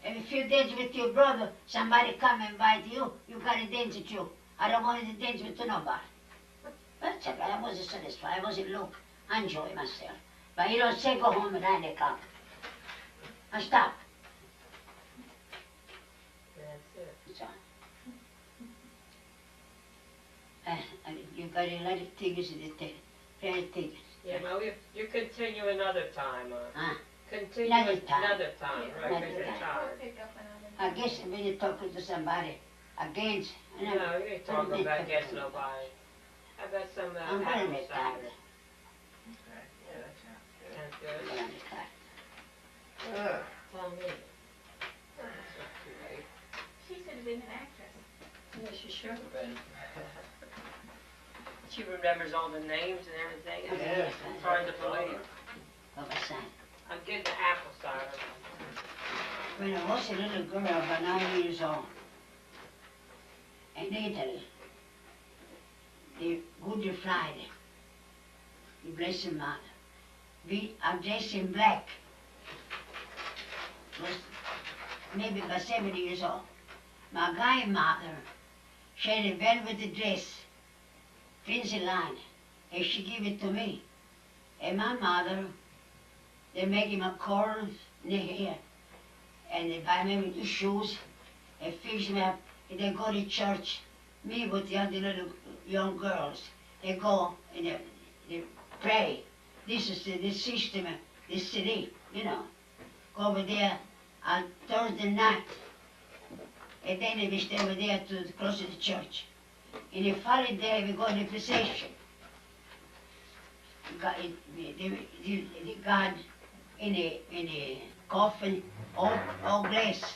And if you dance with your brother, somebody come and invite you, you gotta dance with you. I don't want to dance with nobody. But it's okay, I wasn't satisfied, I wasn't look, I enjoy myself. But he don't say go home at 9 o'clock. I stop. That's it. So. And you got a lot of things in the very things. Yeah, well, you continue another time. Huh? Continue Another time. another time, right? Another Because you're time. tired. We'll pick up another I time. guess when you're talking to somebody against, and No, you ain't talking about against nobody. How about some I'm gonna apple make cider? time. Okay, yeah, that sounds good. Sounds I'm good. gonna make time. Tell me. That's not too late. She should have been an actress. Yeah, she should have been. She remembers all the names and everything. Yeah. It's hard to believe. Of a son. I'm getting the apple cider. When I was a little girl, about 9 years old, in Italy, the Good Friday, the Blessed Mother, we are dressed in black. Was maybe about 70 years old. My grandmother, she had a velvet dress, fancy line, and she gave it to me. And my mother, they make him a curls in the hair, and they buy me the shoes, and fix me up, and they go to church. Me with the other little young girls, they go and they pray. This is the system, the city, you know. Go over there on Thursday night, and then we stay over there to close to the church. And the following day we go to the procession. God, the God in the coffin, all glass.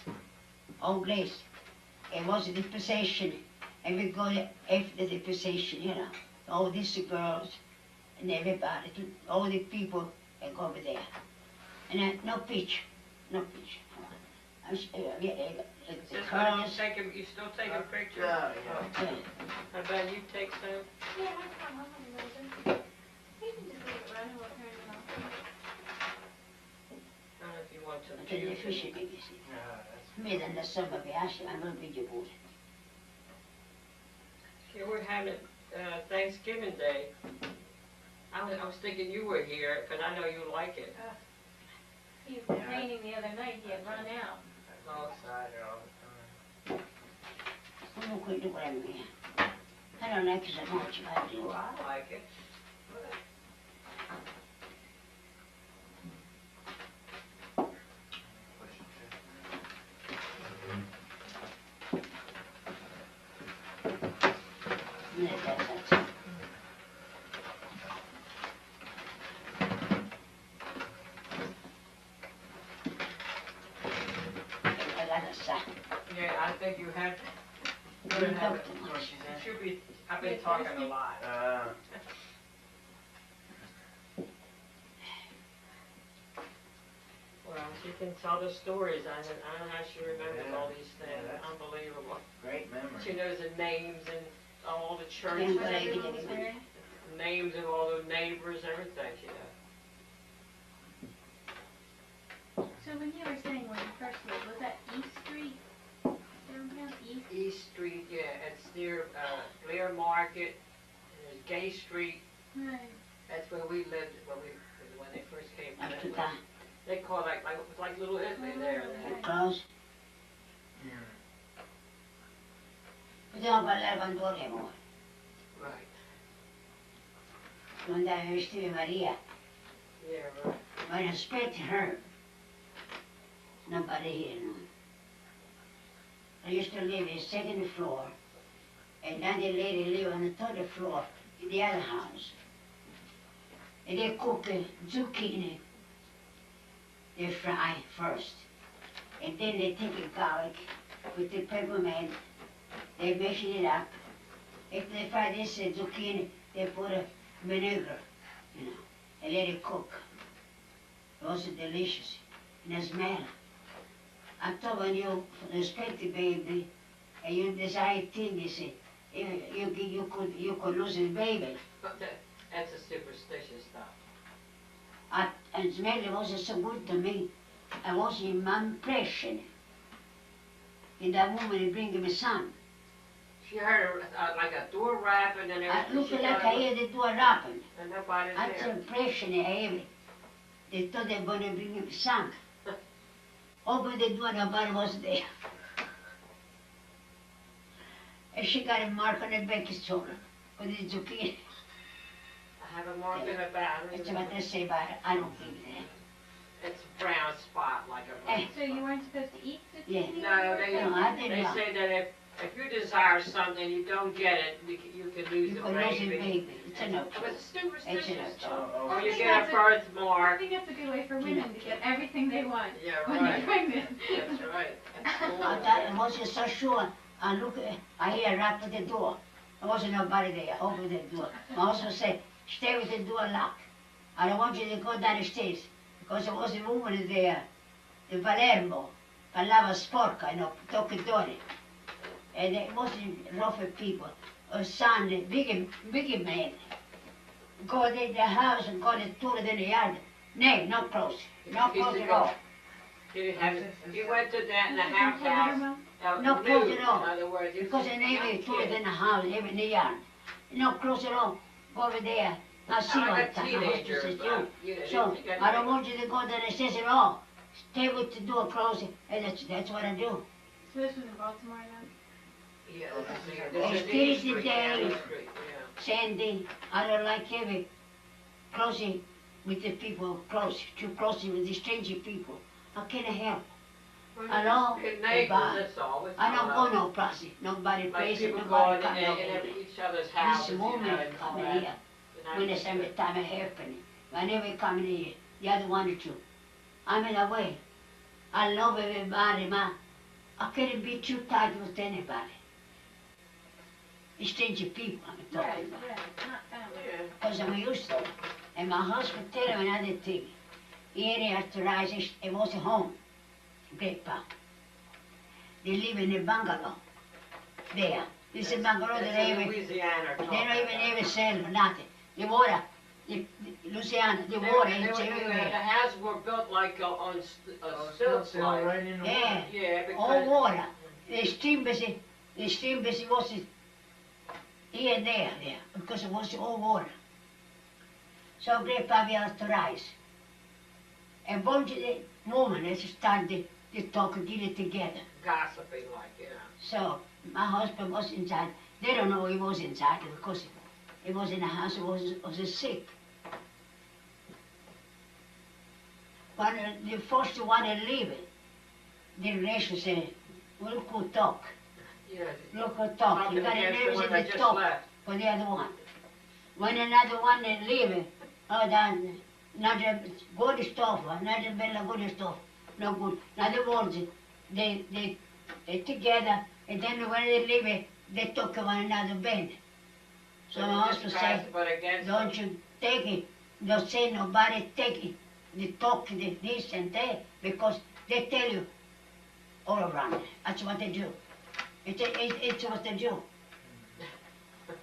It was the procession, and we go there after the procession, you know. All these girls and everybody, all the people that go over there. And no picture. I'm the Just girls. you still taking pictures? Yeah, yeah. How about you take some? Yeah, that's fine. I'm gonna raise them. You can just leave it running. We'll turn it off. I don't know if you want some Until the juice. fish make it. Yeah, that's Medan the summer vi hasher, I'm gonna be your boy. Yeah, we're having Thanksgiving Day. I was thinking you were here, because I know you like it. He was complaining the other night he had run out. all cider all the time. I'm gonna quit doing whatever me. I don't like it so much, but I do. Well, I like it. Push it Yeah, that's it. I got a son. Yeah, I think you had. You You talk too to. much. should be. I've been talking a lot. Well, she can tell the stories. I don't know how she remembers all these things. Yeah, that's- Unbelievable. Great memory. She knows the names and all the Yeah, churches, but I get Everyone was it. wearing. names of all the neighbors, everything she knows. So when you were saying when you first lived, was that East Street? Downtown East? East Street, yeah, it's near Blair Market, and there's Gay Street, Right. That's where we lived when they first came. Up to That that. way. They call it like Little Italy there. Close. Potevamo parlare quando volevamo. Right. Quando andavo vestire Maria, Yeah, right. I respect her. Nobody here, no. I used to live in the second floor, and another lady lived on the third floor in the other house. And they cook zucchini. They fry first, and then they take the garlic with the peppermint. They mash it up. If they fry this zucchini, they put a vinegar, you know, and let it cook. It was delicious, and the smell. I thought when you respect the baby, and you desire things, you could lose the baby. But that's a superstitious stuff. And smell wasn't so good to me. I was in my impression. And that woman bring me son. She heard like a door rapping and I everything. looked She like thought I it hear the door rapping. was- And nobody's That's the there. impression I have. They thought they were going to bring me son. Opened the door, nobody was there. And she got a mark on her back shoulder with the zucchini. I have a mark in her back. That's what they say about it. I don't think that. It's a brown spot like a Eh. So you weren't supposed to eat Yeah. zucchini? No, No, I didn't they know. say that if you desire something you don't get it, you can lose You the could lose a baby. baby. It's a no. But it's superstitious It's stuff. Oh, Or I you think get a that's a- I birthmark. think that's a good way for women to get everything they want Yeah, when they're right. pregnant. That's right. That's I cool. thought I wasn't so sure. I look, I hear a rap at the door. There wasn't nobody there. I opened the door. My husband said, stay with the door locked. I don't want you to go down the stairs. Because there was a woman there, in Palermo, parlava sporca, you know, toccatore. And it wasn't rough people. A son, big man. Go to the house and go to tour in the yard. No, not close. Not close at all. You went to that in the house. No close at all. In other words, Because I never told in the house, even in the yard. No close at all. Go over there. I see all the like a time. My teenager. husband says, but, you. you know, So, you got- I don't want you to go down the stairs at all. Stay with the door closed, and that's what I do. So this was in Baltimore then? Yeah, It's this is still East Street, yeah, today. East Street, yeah. Sandy, I don't like having closing with the people close, too close with the stranger people. I can't help. I know, Good neighbors, but that's all. It's I don't all go no place. Nobody Like plays it, people go nobody in come and over every here. each other's houses, This you know, woman and all coming that. here. And I When just- it's every time it happening. I never come in here. The other one or two. I'm in a way. I love everybody, man. I can't be too tight with anybody. It's stranger people I'm talking Right, about. right, not family. Yeah. Because I'm used to it. And my husband tell him another thing. He had arthritis, he was home. Grandpa. They live in a bungalow. There. This is bungalow, That's they in don't even, Louisiana. they don't even sell nothing. The water, Louisiana, the water is The everywhere. houses were built like on stilts, like. right in the Yeah. Yeah, All because water. The stream was here and there, because it was all water. So Grandpa we authorized. And bunch of the women they started to talk and get it together. gossiping, like, you know. So my husband was inside. They don't know he was inside because he was in the house, he was sick. But the first one to leave it, the rest said, we'll go talk. Yeah. Look at talk. You Talking got a against the nerves one in that the just talk left. for the other one. When another one they leave it, oh, then another good stuff, another bella good stuff, no good. In other words, they together, and then when they leave it, they talk one another bed. So my husband said, But against don't you take it, don't say nobody take it, the talk, the this and that, because they tell you all around. That's what they do. It's what they do.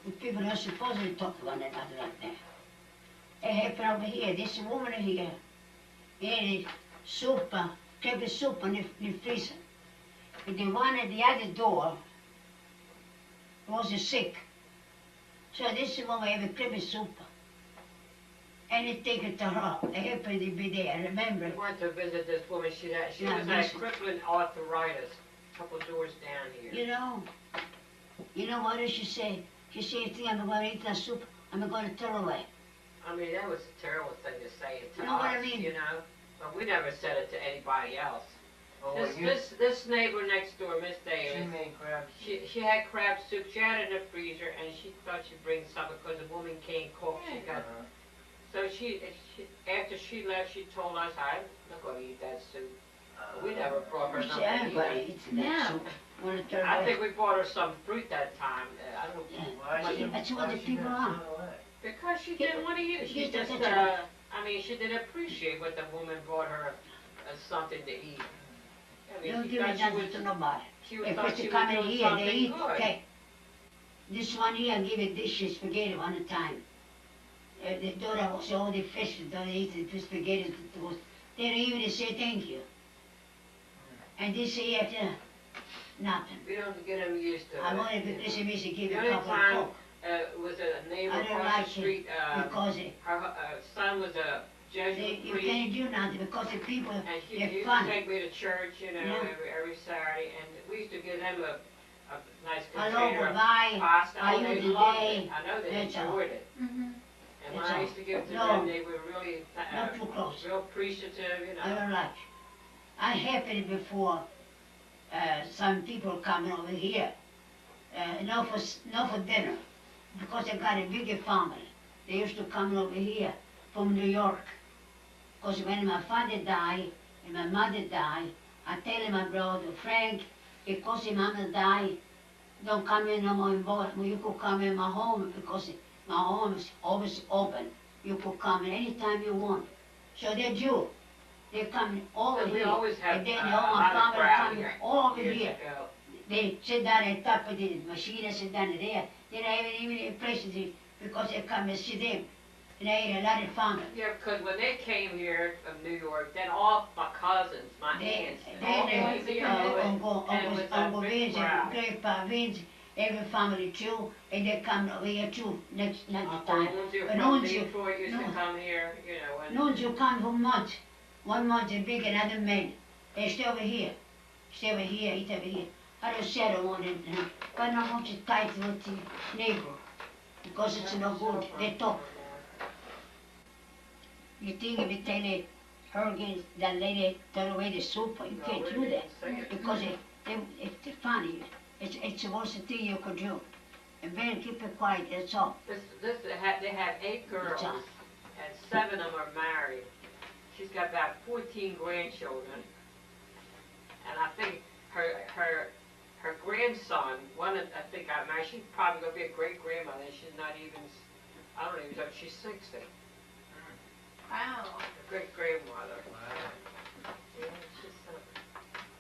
The people are supposed to talk to one another like that. It happened over here. This woman here, had soup, kept the soup in the freezer. And the one at the other door was sick. So this woman had a crib soup. anything to her. I happen to be there. I remember. We went to visit this woman, she Yeah, was this- had crippling arthritis, a couple doors down here. You know what did she say? She said, "You think I'm going to eat that soup? I'm going to throw away." I mean, that was a terrible thing to say to You know what I us, mean? you know? But we never said it to anybody else. Oh, well, This neighbor next door, Miss she Davis, made crab soup. she had crab soup, she had it in the freezer, and she thought she'd bring some because the woman can't cook, she got, Uh-huh. so after she left, she told us, I'm not gonna eat that soup. We never brought her She said, "I'm nothing going to either. eat that soup. I'm going to throw it I away." think we bought her some fruit that time, I don't, Yeah. Why she- That's what why the she people got are. thrown away? because she didn't wanna eat it, she Yes, just, that's right. I mean, she didn't appreciate what the woman brought her, something to eat. I mean, Don't she give me thought she nothing was, to nobody. she was, If thought it's she to was come in doing here, they something eat. good. Okay. This one here, give it dishes, spaghetti one at a time. The daughter was all the fish, don't eat the spaghetti. They don't even say thank you. And this here, nothing. We don't get them used to it. I wanted to listen to give The a only cup of time, coke. was a neighbor I don't across like the it street, because her son was a Jesuit you priest, can't do nothing because the people, and he they're used to funny. take me to church, you know, Yeah. every Saturday, and we used to give them a nice Hello, container of goodbye. pasta. Are Oh, you they today? loved it. I know they That's all. enjoyed it. Mm-hmm. And when That's I all. used to give it to No. them, they were really, Not too close. real appreciative, you I know. don't like. I happened before some people coming over here, not for dinner, because I got a bigger family. They used to come over here from New York. Because when my father died and my mother died, I tell my brother Frank, because your mama died, don't come in no more in Baltimore. You could come in my home because my home is always open. You could come in anytime you want. So they're Jew. They come over And we here. always had And then a all my lot of family crowd come here all over years here. ago. They sit down at top of the machine and sit down there. They don't even a place to sit because they come and sit them. And I ate a lot of family. Yeah, because when they came here from New York, then all my cousins, my aunts, all came here, and it was Uncle a Vince big and crowd. Grandpa Vince, every family too, and they come over here too next Uncle time. Nunzio But from Nunzio- Detroit used to no. come here, you know, and No, you come for months. 1 month is big, another man. They stay over here. Stay over here, eat over here. I don't say I don't want it, but I don't want you tight with the neighbor. Because it's no good. They talk. You think if you tell her against that lady throw away the soup, you can't do that. Because if they're funny, it's the worst thing you could do. And then keep it quiet, that's all. they have 8 girls, That's all. and 7 of them are married. She's got about 14 grandchildren, and I think her grandson, I think got married. She's probably gonna be a great grandmother. She's not even, I don't even know. She's 60. Wow. A great grandmother. Yeah, she's,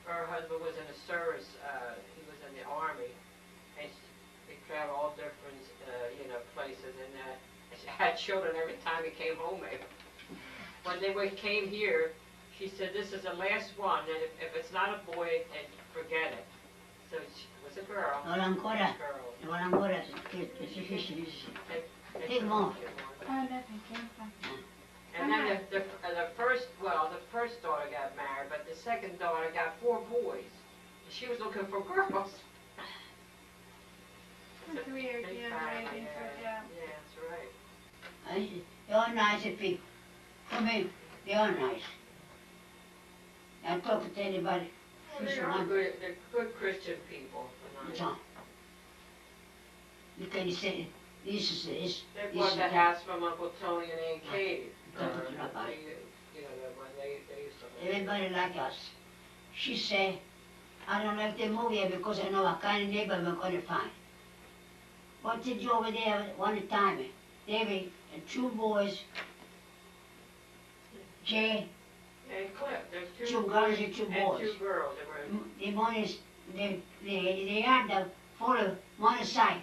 her husband was in the service. He was in the army, and they traveled all different, places. And she had children every time he came home. Maybe. When they came here, she said, "This is the last one, and if it's not a boy, then forget it." So she was a girl. Well, ancora, Girl. well, ancora, it's difficile. Take more. Oh, no, thank you. I'm fine. And then the first daughter got married, but the second daughter got 4 boys. She was looking for girls. It's weird, Big yeah, family, right, yeah, that's right. They are nice people. For me, they are nice. I talk to anybody. They're good Christian people. That's all. You can say, this is this. They This bought is the that. house from Uncle Tony and Aunt Katie. Don't put it up on. When they used to. Everybody like us. She say, I don't like the movie here because I know what kind of neighbor I'm going to find. What did you over there one time? There were 2 boys, Jay, And Cliff, there's 2 girls and 2 boys. And 2 girls. They were. The one is, they had the full of motorcycle.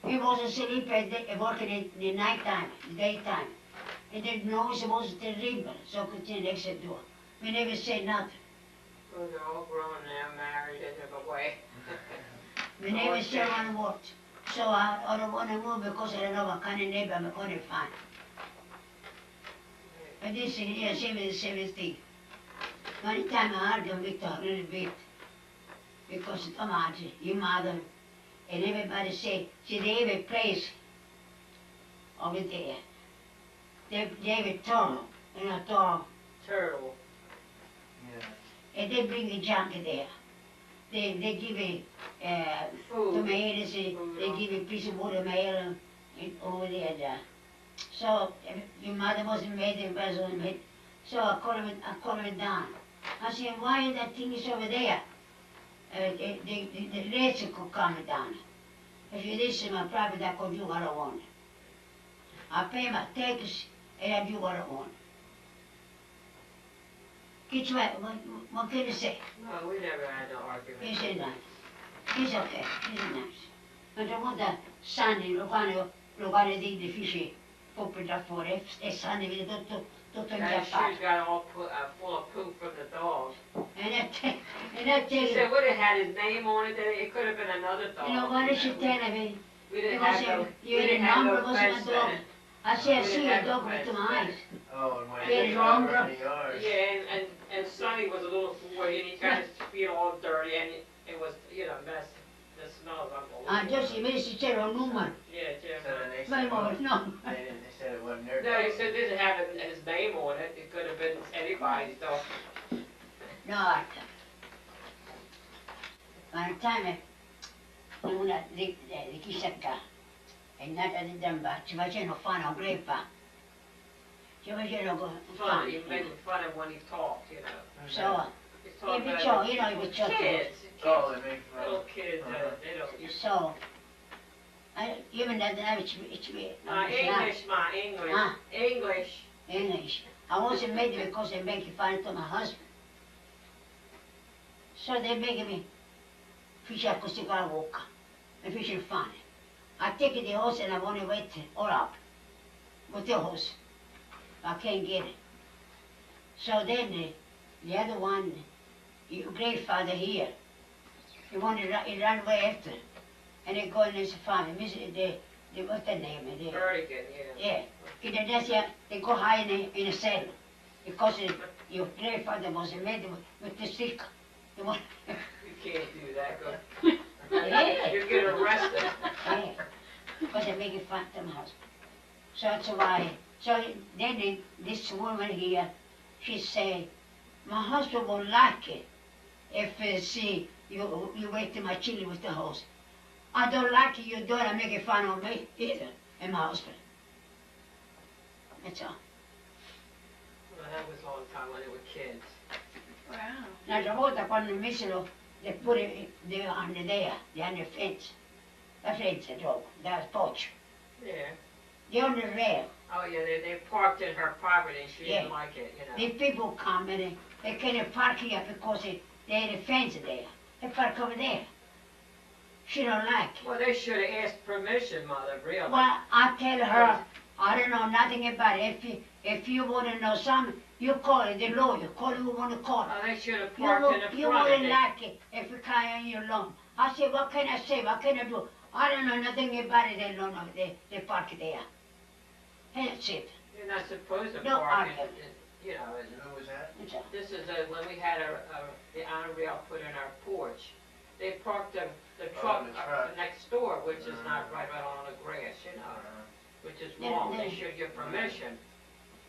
He wasn't sleeping working in the night time, the daytime. And the noise was terrible, so could the next door. We never said nothing. Well, they're all grown now, married, and they're away. We never said one word. So I don't want to move because I don't know what kind of neighbor I'm going to find. And this is here 70. One time I argued with her a little bit because come on, your mother, and everybody say, see, they have a place over there. They have a tunnel, and a tunnel, Turtle. Yeah. and they bring a junk there. They give a Food. tomatoes, Food, they give a piece of watermelon over there. So your mother wasn't made, the rest wasn't made. So I called her down. I said, why that thing is over there? The rats could come down. If you listen to my property, I could do what I want. I pay my taxes and I do what I want. Get what can you say? No, we never had no argument. He said that. He's okay, he's nice. Ma dopo da Sanni, lo quale di fisci, poi da fuori, e Sanni vede tutto And her inchiappato. shoes got all full of poop from the dog. And I tell She you, said, would have had his name on it, it could have been another dog. you know, what did she tell me? We didn't Because have no, you we had a didn't have number, no wasn't fence a dog. then. I said, I We see didn't a have no dog with fence my then. eyes. Oh, and when Very they long, covered the yard. Yeah, and Sonny was a little boy, and he got his feet all dirty, and it was, you know, mess. The smell was unbelievable. Just invece c'era un numero, Yeah, Jim. So then they ma said, well, no. they said it wasn't their No, dog. he said didn't have his name on it, it could have been anybody's dog. No, one time, una di chissà che, è nata di Damba, ci facevano fare un greppa. Ci facevano Funny, you fare. making fun of when he talked, you know. So, He's e talking perciò, about you know, i perciò. kids, Oh, they make fun. little kids, they don't use. So, even that it's English, ma, English, Ah. English. English. I wasn't made because they make it fun to my husband. So they make me fish a così con la bocca. E fish il fame. I take the horse and I want to wait all up with the horse. I can't get it. So then the other one, your grandfather here, he ran away after. And they go in and say, farm, what's the name? Berwick, yeah. Yeah. They go high in a saddle. Because your grandfather was made with the stick. You can't do that, go. Yeah. You'll get arrested. Yeah. Because they make it fun to my husband. So that's why. So then this woman here, she say, my husband won't like it if see you wait to my chili with the horse. I don't like it, you do it, make it fun of me either, and my husband. That's all. Well, that was a long time when they were kids. Wow. L'altra volta quando misero, they put it under there, on the fence. La fence dopo, da porch. Yeah. They're on the rail. Oh, yeah, they parked in her property and she didn't Yeah. like it, you know. The people come and they can't park here because they had a fence there. They park over there. She don't like it. Well, they should have asked permission, Mother, really. Well, I tell her, I don't know nothing about it. If you want to know something, you call it, the lawyer, call who you want to call. Oh, they should have You, parked in the you front. wouldn't like it if you carry on your lawn. I said, what can I say? What can I do? I don't know nothing about it. They don't know. They park there. And that's it. You're not supposed to No park argument. you know, Who was that? That's all. this is when we had the honor rail put in our porch. They parked the truck the truck. next door, which is not right on the grass, you know, which is Yeah, wrong. They yeah. should give permission.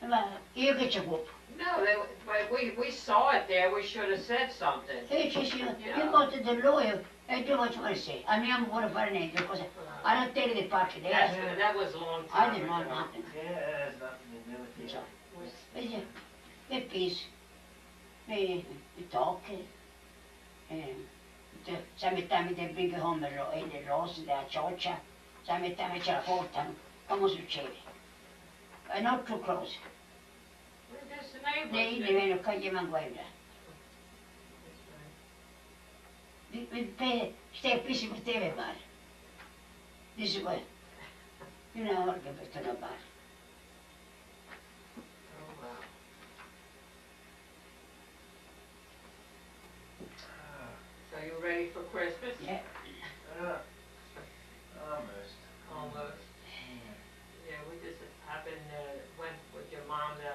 Well, you get your whoop. No, but we saw it there. We should have said something. It's just you Yeah. go to the lawyer and do what you want to say. I mean, I'm going to find an answer because I don't tell you the park there. That was a long I time didn't ago. want nothing. Yeah, it has nothing to do with you. But yeah, they're peace. We talk. Sometimes they bring home le rose della cioccia. Sometimes ce la portano. Come succede? È not too close. We're just neighbors. Lei deve cogliere guarda. Stai peace with everybody. This is what. You know what I'm talking about. Oh, wow. So you ready for Christmas? Yeah. Almost. Almost. Yeah, we just happened, went with your mom to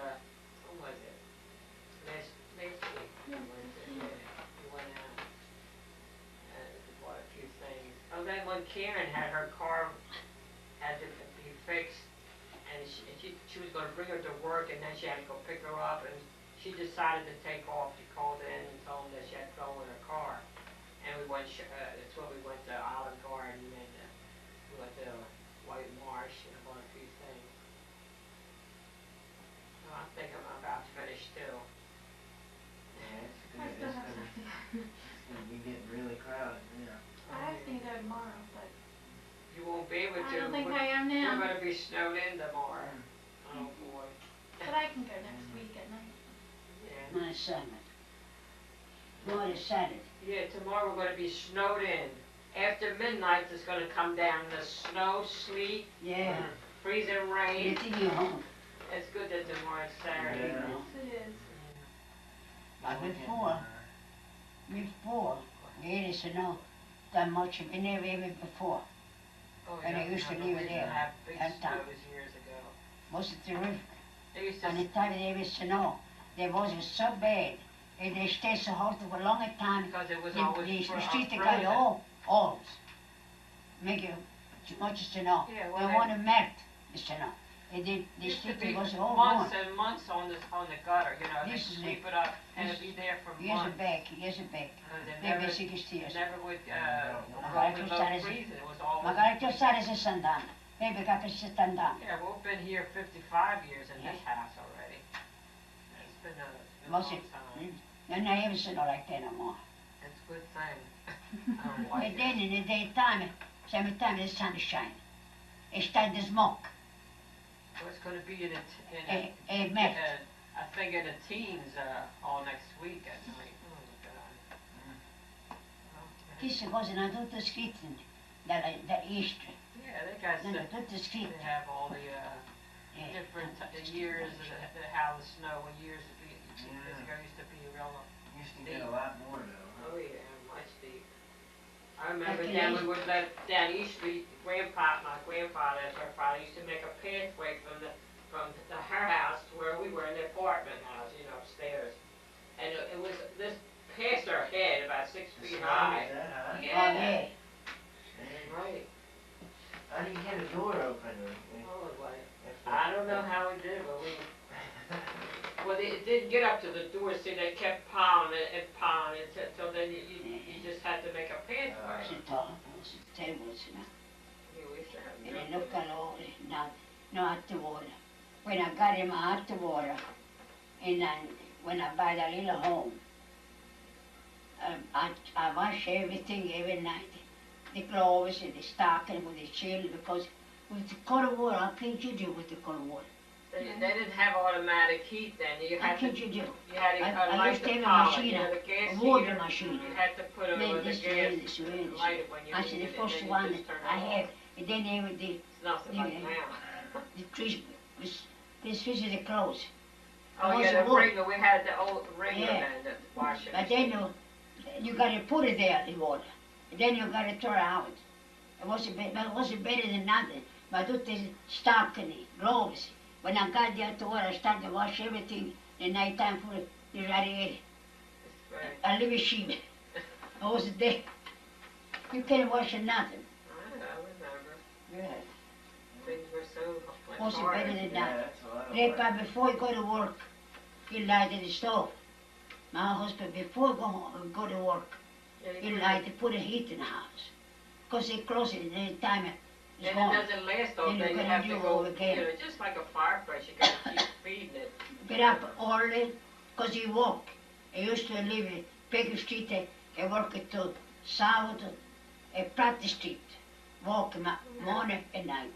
Karen had her car had to be fixed, and she was gonna bring her to work, and then she had to go pick her up, and she decided to take off. She called in and told them that she had trouble with her car, and we went. That's when we went to Olive Garden, and we went to White Marsh and bought a few things. So I think I'm about finished too. Yeah, it's I good. still have stuff to go. It's gonna be getting really crowded, yeah. I was gonna go tomorrow, but You won't be able to. I don't think We're- I am We're now. gonna be snowed in tomorrow. Oh boy. But I can go next week at night. Yeah. My son. God is Saturday. Yeah, tomorrow we're gonna be snowed in. After midnight, it's gonna come down the snow, sleet, Yeah. freezing You rain. think you're home? It's good that tomorrow's Saturday. Yeah. Yes, it is. But before, there is no that much, we never even before. Oh, And yeah, they used to no, leave we it didn't there, have big that time. snows years ago. Was it terrific? They used And to, the time there was snow, there was so bad, and they stayed so hot for a long time. because it was The always street got frozen. all, make it too much snow. Yeah, They well, want to melt the snow. And the used to street be was all months gone. and months on the gutter, you know, they This is sweep it up and it'd be there for Years months. back. They Maybe never, 60 years. never would, Magari go tu below sares- freezing, it was always. Magari tu stare 60 anni, maybe che 60 anni. Yeah, we've been here 55 years in this Yeah. house already. It's been a Was long it? time. And I haven't seen no like that no more. It's a good thing. I don't like And then it. in the daytime, summertime, the sun is shining. It starts to smoke. Well, it's gonna be in a, It melt. I think in the teens, all next week at night. Oh, God. Well, This was in tutto scritto da Easter. yeah, they got, No, they tutto scritto. have all the, Yeah. different years, how the snow and years used to be real. Used to get a lot more though. Oh yeah, much deep. I remember Okay. down, we would let, down East Street, my grandfather, that's our father, used to make a pathway from her house to where we were in the apartment house, you know, upstairs. And it was this past our head, about 6 The feet snow high. was that high? Oh, Yeah. yeah. Right. How do you get a door open? Oh, boy. If the- I don't know how we did, but we, well, it didn't get up to the door, see, they kept pounding and pounding, till then you just had to make a pathway. Sit down, sit tables, you know. We used to have And no- they look at all, no hot water. When I got in my hot water, and then when I buy that little home, I wash everything every night. The clothes and the stocking with the children, because with the cold water, how can you do with the cold water? They didn't have automatic heat then, you How had can to, you do? you had to I light used to the have a power, machine, you know, the gas a water heater, machine. you had to put it Then with the this gas, way, this way, this light way. it when you I said, needed the it, first then you one just turn it I off. had, and then they would, It's nothing like Yeah. now. the trees, this is the clothes. Oh, was yeah, a the wood. ringer, we had the old ringer Yeah. then, the washing But machine. then you gotta put it there, the water. And then you gotta throw it out. It wasn't better than nothing. But I the stocking, gloves. When I got there to water, I started to wash everything the night time for the radiator. Right. I live in sheep. I wasn't there. You can't wash nothing. I remember, Yeah. things were so much Wasn't harder. better than Yeah, that. that's a lot of Right, work. but before you go to work, you lighted the stove. My husband, before go to work, Yeah, he you lighted to put a heat in the house. Because they close it any time it's And gone. it doesn't last all Then you day, you gotta have to do go, all again. you know, just like a fireplace, you gotta keep feeding it. Get up early, because he walk. He used to live in Baker Street, and work till Saturday, at Pratt Street. Walk him up morning and night.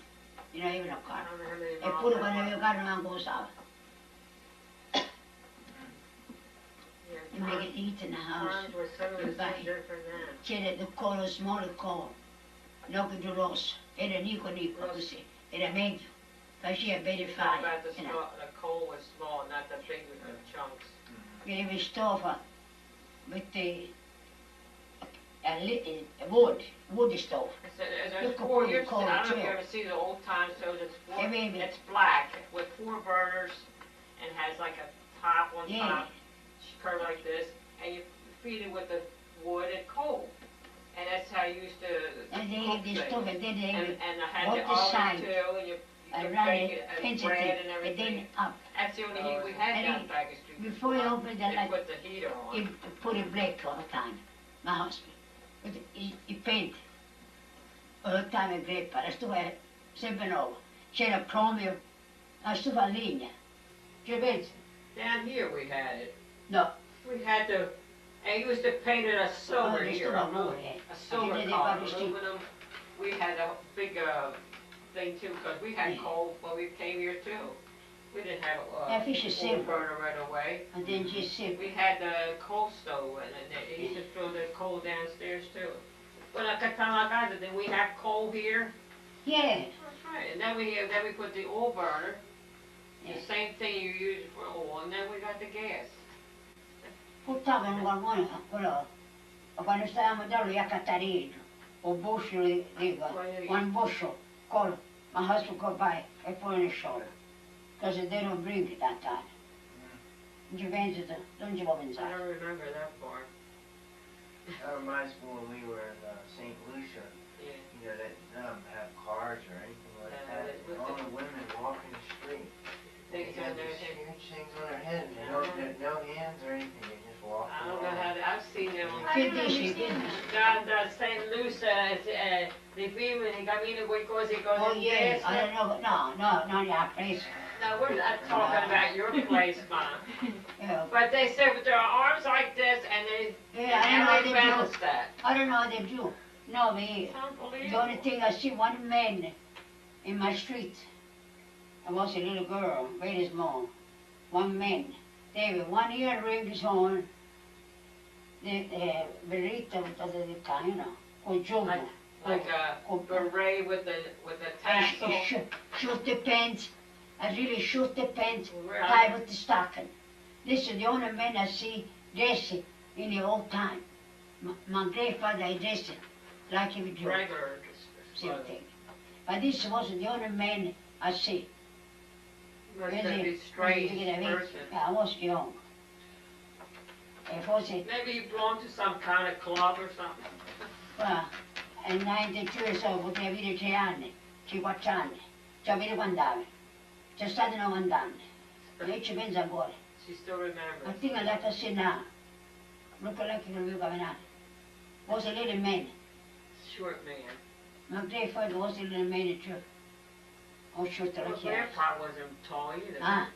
You know, even a I car. don't know how many And miles put it that whenever you was. got around goes out. Yeah, You make it heat in the house. times were so Goodbye. different now. C'era the collo small colo, l'occhio di rosso, era Nico, così, era meglio, faceva bene You talk fare. about the, You know. the coal was small, not the big chunks. Aveva stova with the wood stove. There's Look at 4 what years, you call I don't know it, if you too. ever see the old time shows, Hey, baby. it's black with 4 burners and has like a top on Yeah. top, curved like this, and you feed it with the wood and coal. And that's how you used to And they cook have this things. stuff, and then they have it And I had on the the side, oven too, and you could around bake it, it, and pinch bread it, and and everything. then up. That's the only heat we had And down it- Baker Street. Before you open the They light, put the heater on. he put it black all the time, my husband. But he paint all the time a grappa, la stufa è sempre nuova. C'era chromio, la stufa a legna. Ci pensi? Down here we had it. No. We had to, and you used to paint it a silver Oh, the here, silver blue, yeah. a silver Did they color, rubbish too? aluminum. We had a big thing too, because we had Yeah. coal when we came here too. We didn't have Yeah, fish a is coal simple. burner right away. And then she said, We had the coal stove, and they used to throw the coal downstairs too. When I cut down like I did, then we had coal here. yeah, That's right. And then we put the oil burner, Yeah. the same thing you use for oil, and then we got the gas. portavano qualcuno, quello, quando stavamo da lui a Catarino, o buscio dico, one bushel, call my husband go buy and put on his shoulder. Because they don't bring it that time. Ci pensi tu? Non ci può I pensare. don't remember that part. That reminds me when we were in St. Lucia, Yeah. you know, they don't have cars or anything like Yeah, that. they- All the women walking the street. Things They had on their these head. huge things on their head, and no hands or anything, they just walk I don't know along. how I've seen them. I don't understand that. Da St. Lucia, the vivono in cammino quei cose con Oh il yeah, destra. I don't know, no, not your place. No, we're not talking about your place, Mom. Yeah, But they sit with their arms like this and yeah, I don't know and they what they balance do. that. I don't know what they do. No, me. It's The only unbelievable. thing I see one man in my street. I was a little girl, very small. One man. David, 1 year ring his horn. The berrito of the time, you know, con giubbano. Like a beret with the tassel. Shoot the pants. I really shoot the pants. Right. Tie with the stocking. This is the only man I see dressing in the old time. My grandfather dressed like he would do. Regular. Same thing. But this was the only man I see. Must Really, be strange person. I was young. It was a, Maybe you belong to some kind of club or something. a 92 years old, potevo avere 3 anni, 4 anni. Ci avere quando anni. C'è stato 90 anni. Io ci penso ancora. She still I remembers. think I like to see now. Look like you will come out. Was a little man. Short man. My grandfather was a little man too. Oh, short Well, like that. Grandpa wasn't tall either. Ah,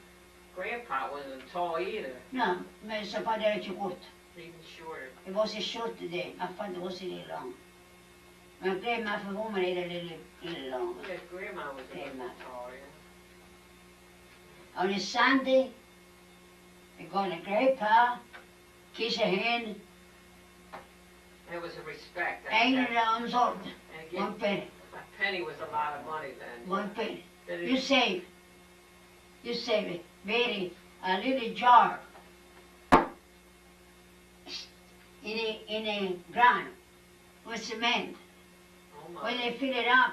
Grandpa wasn't tall either. no, my father era più corto. Even shorter. It was a short day. My father was a little long. My grandma for woman era a little long. Yeah, Grandma was a little Grandma. tall, yeah. On a Sunday, we go to grandpa, kiss a hand, It was a respect. hang it on his arm. And again, 1 penny, a penny was a lot of money then. 1 penny. Then You it- save it. Very, a little jar in a ground with cement. Oh my. When they fill it up,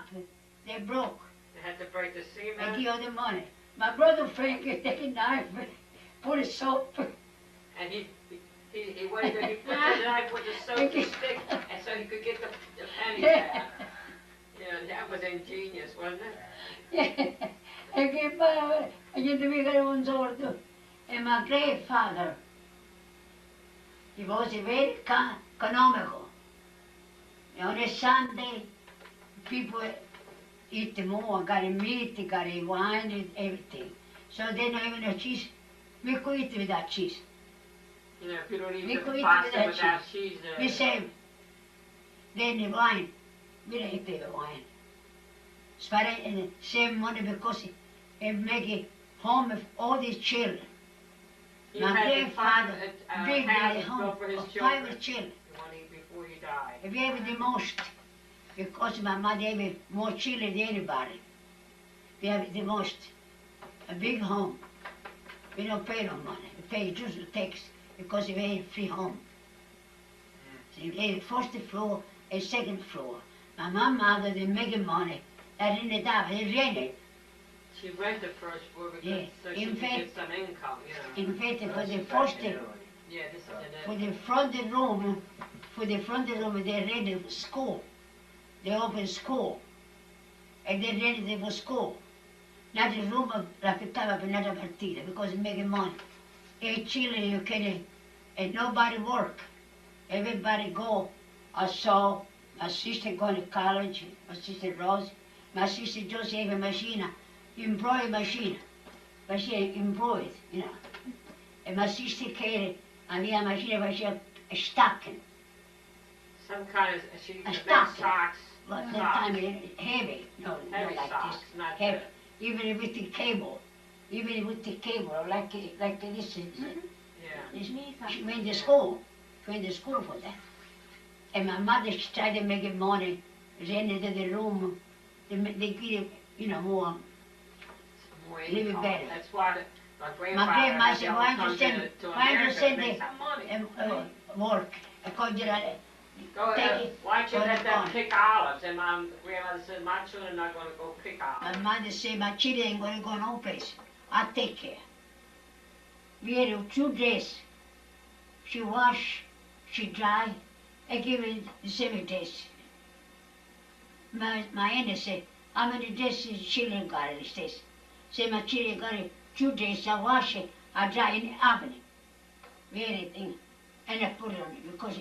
they broke. They had to break the I cement. give her the money. My brother Frank is taking knife, put a soap. And he what he did, he put the knife with the soap stick, and so he could get the pennies out. Yeah, that was ingenious, wasn't it? E che poi gli devi fare un sordo. And my grandfather, he was very economical. On a Sunday, people eat more, got a meat, got a wine, and everything. So they don't even have cheese. We could eat without cheese. You know, if you don't eat We the could eat pasta without without cheese, We say, then the wine, we don't eat the wine. Spare and save money because it make it home of all these children. he My had the grandfather bring house me home built for his of children 5 children. before he died. We have the most, because my mother have more children than anybody. We have the most, a big home. We don't pay no money, we pay just the tax because we have a free home. So we have first floor and second floor. My mother, they making money, that in the top, they rent it. She rent the first floor because Yeah. so she In could fact- get some income, you know. In fact, for the That's first, back in Italy. Yeah, this is for an the front room, for the front room, they ready for school. They open school. And they ready for school. Not the room l'affittava per un'altra partita because it making money. In Chile you can, and nobody work. Everybody go. I saw my sister going to college, my sister Rose, my sister Josie have a machine, embroidery machine. But she embroidered, you know. And my sister Katie, a mia machine faceva stocking. Some kind of, she A makes stocking. socks. But that Socks. time it heavy, no, Heavy not like socks, this. not Heavy. the, Even with the cable, like this is. yeah. She went to school. She went to school for that. And my mother, she tried to make it money, rented the room. They give it, you know, more. More Live it income. better. That's why my grandma grandfather said, had why to don't come you send- to why don't you America send to make the- some money. Work. Because you know, Go take ahead. it, Why don't you put let it them on. pick olives? And my grandmother said, my children are not going to go pick my olives. mother said, my children ain't gonna go no place. I take care. We had 2 days. She wash, she dry, I give it the 7 days. My aunt said, how many days the children got it? She says, say my children got it 2 days, I wash it, I dry in the oven. Very thing. And I put it on it because,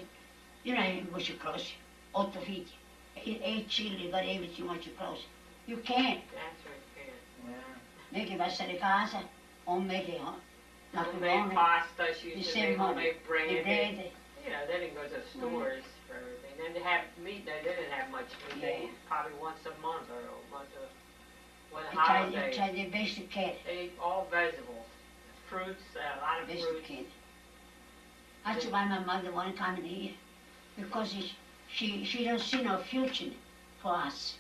you know, it was close. 8 feet. 8 children got everything much close. You can't That's right there. Yeah. make it pasta di casa o make it Homemade macaroni, pasta, she the used to same make one, homemade the bread. bread. You know, they didn't go to stores for everything. Then they have meat, they didn't have much meat. They Yeah. ate probably once a month or once a, when They try holidays. the best you can, They ate all vegetables, fruits, a lot of best you fruits. can. That's why my mother wanted to come in here, because she don't see no future for us.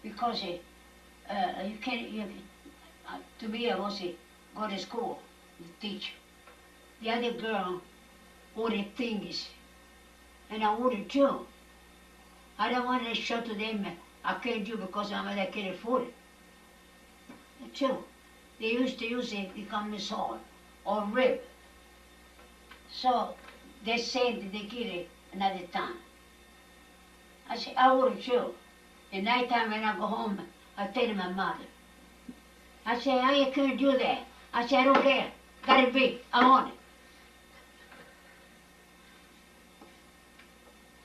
Because you can't, to me I was go to school, to teach. The other girl ordered things, and I ordered too. I don't want to show to them I can't do because I can't afford it. Too. They used to use it become salt or rib. So they said that they get it another time. I said, I ordered too. The night time when I go home, I tell my mother. I say, I can't do that. I say, I don't care. Got it big. I want it.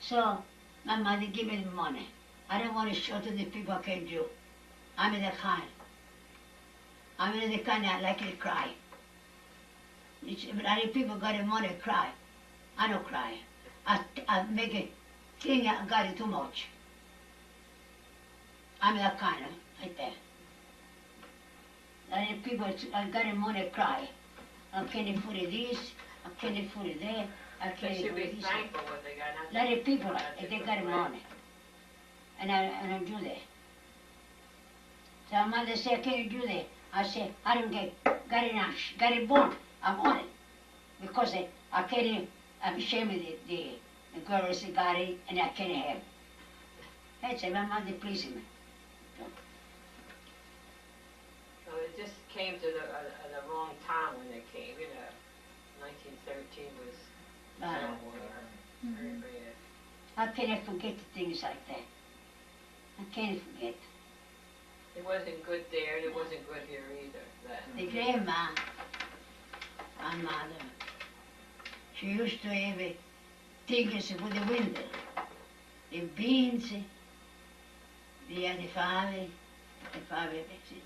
So my mother give me the money. I don't want to show to the people I can do. I'm the kind. I'm the kind that like to cry. But other people got the money to cry. I don't cry. I make it think I got it too much. I'm that kind of like that. Other people I got the money to cry. I can't afford this. I can't afford that. I They can't should afford be this. thankful what they got. Not A lot of people, That's they a got good money. And I don't do that. So my mother said, can you do that? I said, I don't got enough, got it born. I want it. Because I can't, I'm ashamed of the girls that got it and I can't have it. That's it, my mother pleased me. So it just came to the wrong time when they came, you know. 1913 was terrible here. Very bad. I can't forget things like that. I can't forget. It wasn't good there, and it wasn't good here either. Then. The grandma, my mother, she used to have things for the window. The beans, the father,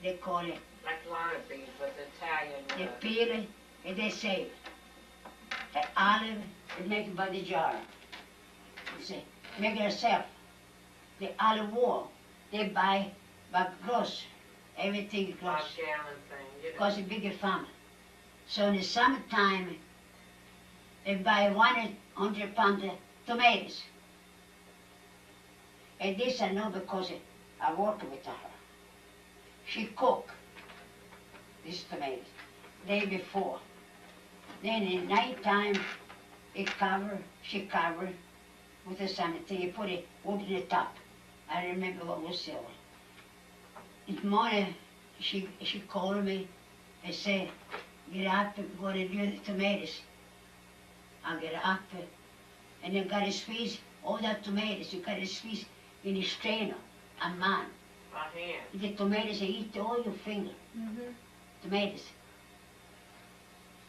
they call it, Like lima beans, but the Italian. they peel it, and they save it. The olive, they make it by the jar. You see, make it yourself. The olive oil, they buy by gross, everything gross. 5 gallon thing, you know. Because a bigger farm. So in the summertime, they buy 100 pounds of tomatoes. And this I know because I work with her. She cook these tomatoes day before. Then in night time, she cover with something, you put it wood in the top. I remember what was silver. In the morning, she called me and said, get up, we're going to do the tomatoes. I get up, and you gotta squeeze all that tomatoes, you gotta squeeze in a strainer, a man. By hand. The tomatoes, you eat all your finger, tomatoes.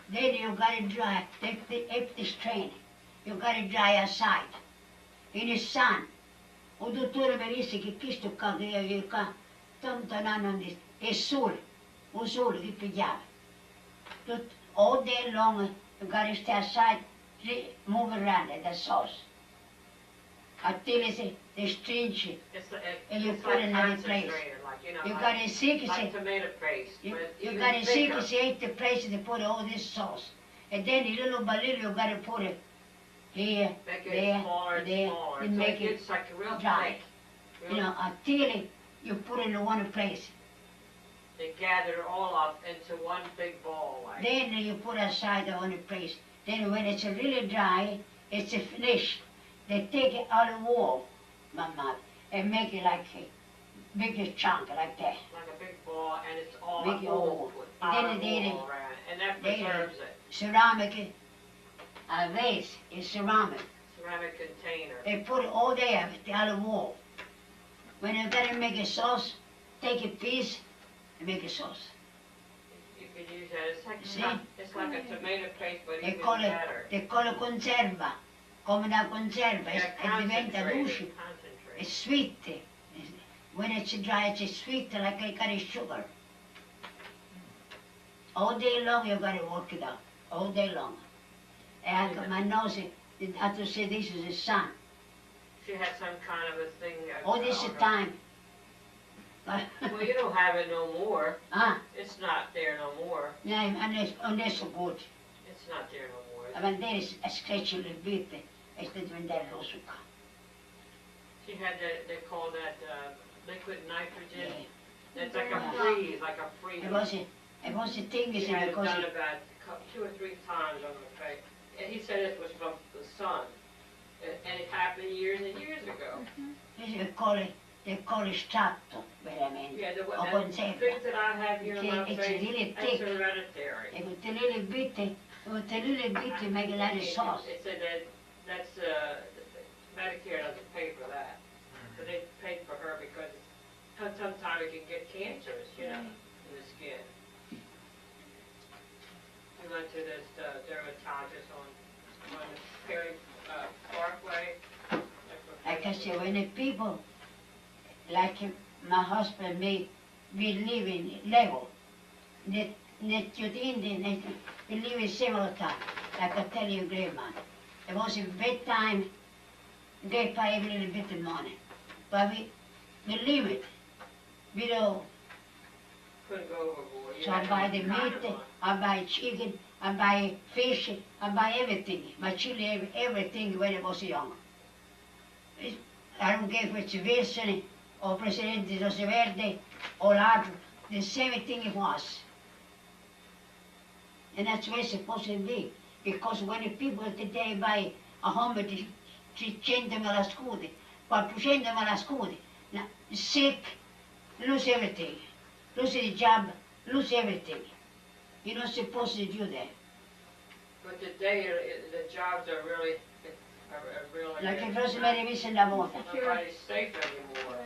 Then you gotta dry, take the empty strainer, you gotta dry outside, in the sun. O dottore mi disse che questo qua, che qua, tanto non è sole, un sole che pigliava. All day long, you gotta stay outside, move around the sauce. Until they stretch it, and you put like another place. concentrated, like, you know, You like, gotta see, like tomato paste, you but you even gotta see, thicker. the place to put all this sauce. And then little by little, you gotta put it here, Make it there, smaller and there, smaller, and so make it it gets like a real dry. thick. You know, until you put it in one place. They gather it all up into one big ball, like. Then you put aside the one place. Then when it's really dry, it's finished. They take it out of the wall, Mama, and make it like a big chunk like that. Like a big ball, and it's all Make it all oval, oval. out Then of they- all around, and that they- preserves it. Ceramic, a vase is ceramic. Ceramic container. They put it all there, out of the wall. When you're gonna make a sauce, take a piece and make a sauce. You could use that, it's like, See? it's like a tomato paste, but They even call it, better. they call it conserva, come da conserva, Yeah, e diventa dolce. concentrated, concentrated. It's sweet. When it's dry, it's sweet like a kind of sugar. All day long you gotta work it out. All day long. And I got my nose, I have to say this is the sun. She had some kind of a thing. All this on is her- time. Well, you don't have it no more. Ah, It's not there no more. yeah, and that's so good. It's not there no more. Men det är skräckligt lite, efter den där råsuka. She had that, they call that liquid nitrogen. Yeah. It's like a Yeah. freeze, like a freeze. It was a thing, He is had it because done about 2 or 3 times on the face. And he said it was from the sun. And it happened years and years ago. they call it strato, veramente. Yeah, the, O and the conserva. things that I have here on my It's face, really that's thick. hereditary. E with a little bit to make a lot of sauce. It said that that's, Medicare doesn't pay for that. So they paid for her because sometimes it can get cancerous, you know, in the skin. We went to this dermatologist on Perry Parkway. Like I say, when the people, like my husband, we live in level. That you Indian, we live in several times. Like I tell you, grandma. It was a bedtime, they pay every little bit of money. But we live it. We don't. Couldn't go overboard. You So had I to buy be the kind meat, of one. I buy chicken, I buy fish, I buy everything. My chili, everything when I was young. I don't care if it's Wilson or Presidente Roosevelt or Ladro, the same thing it was. And that's where it's supposed to be. Because when the people today buy 100, 300 scudi, 400 scudi, now, sick, lose everything. Lose the job, lose everything. You're not supposed to do that. But today, the jobs are really, Like if Rosemary Wilson la volta. nobody's safe anymore.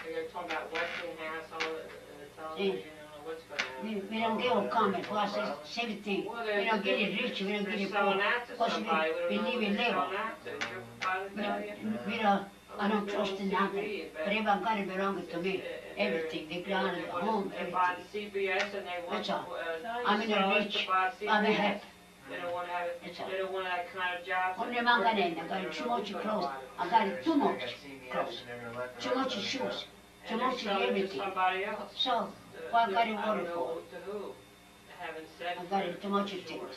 They're talking about Westinghouse on the television, you know, what's going on. We don't give a comment for us, it's everything. Well, We don't get it rich, we don't get they're it selling poor. out to Because somebody, we we don't know live who in they're level. selling out to. Your father tell you? We don't, I don't trust in nothing. Whatever God belongs to me. Everything, the ground, the home, They buy everything. the CBS and they want That's all. to I'm in a sell it rich, to buy I'm a CBS. happy. They don't want to have it, That's all. they don't want that kind of job. Only manca niente, I got too much clothes. I got too much clothes. Too much shoes. Too And they're much selling it to everything. somebody else. So, what I got to I worry don't know for? to who. I haven't said. I got too much for things. sure.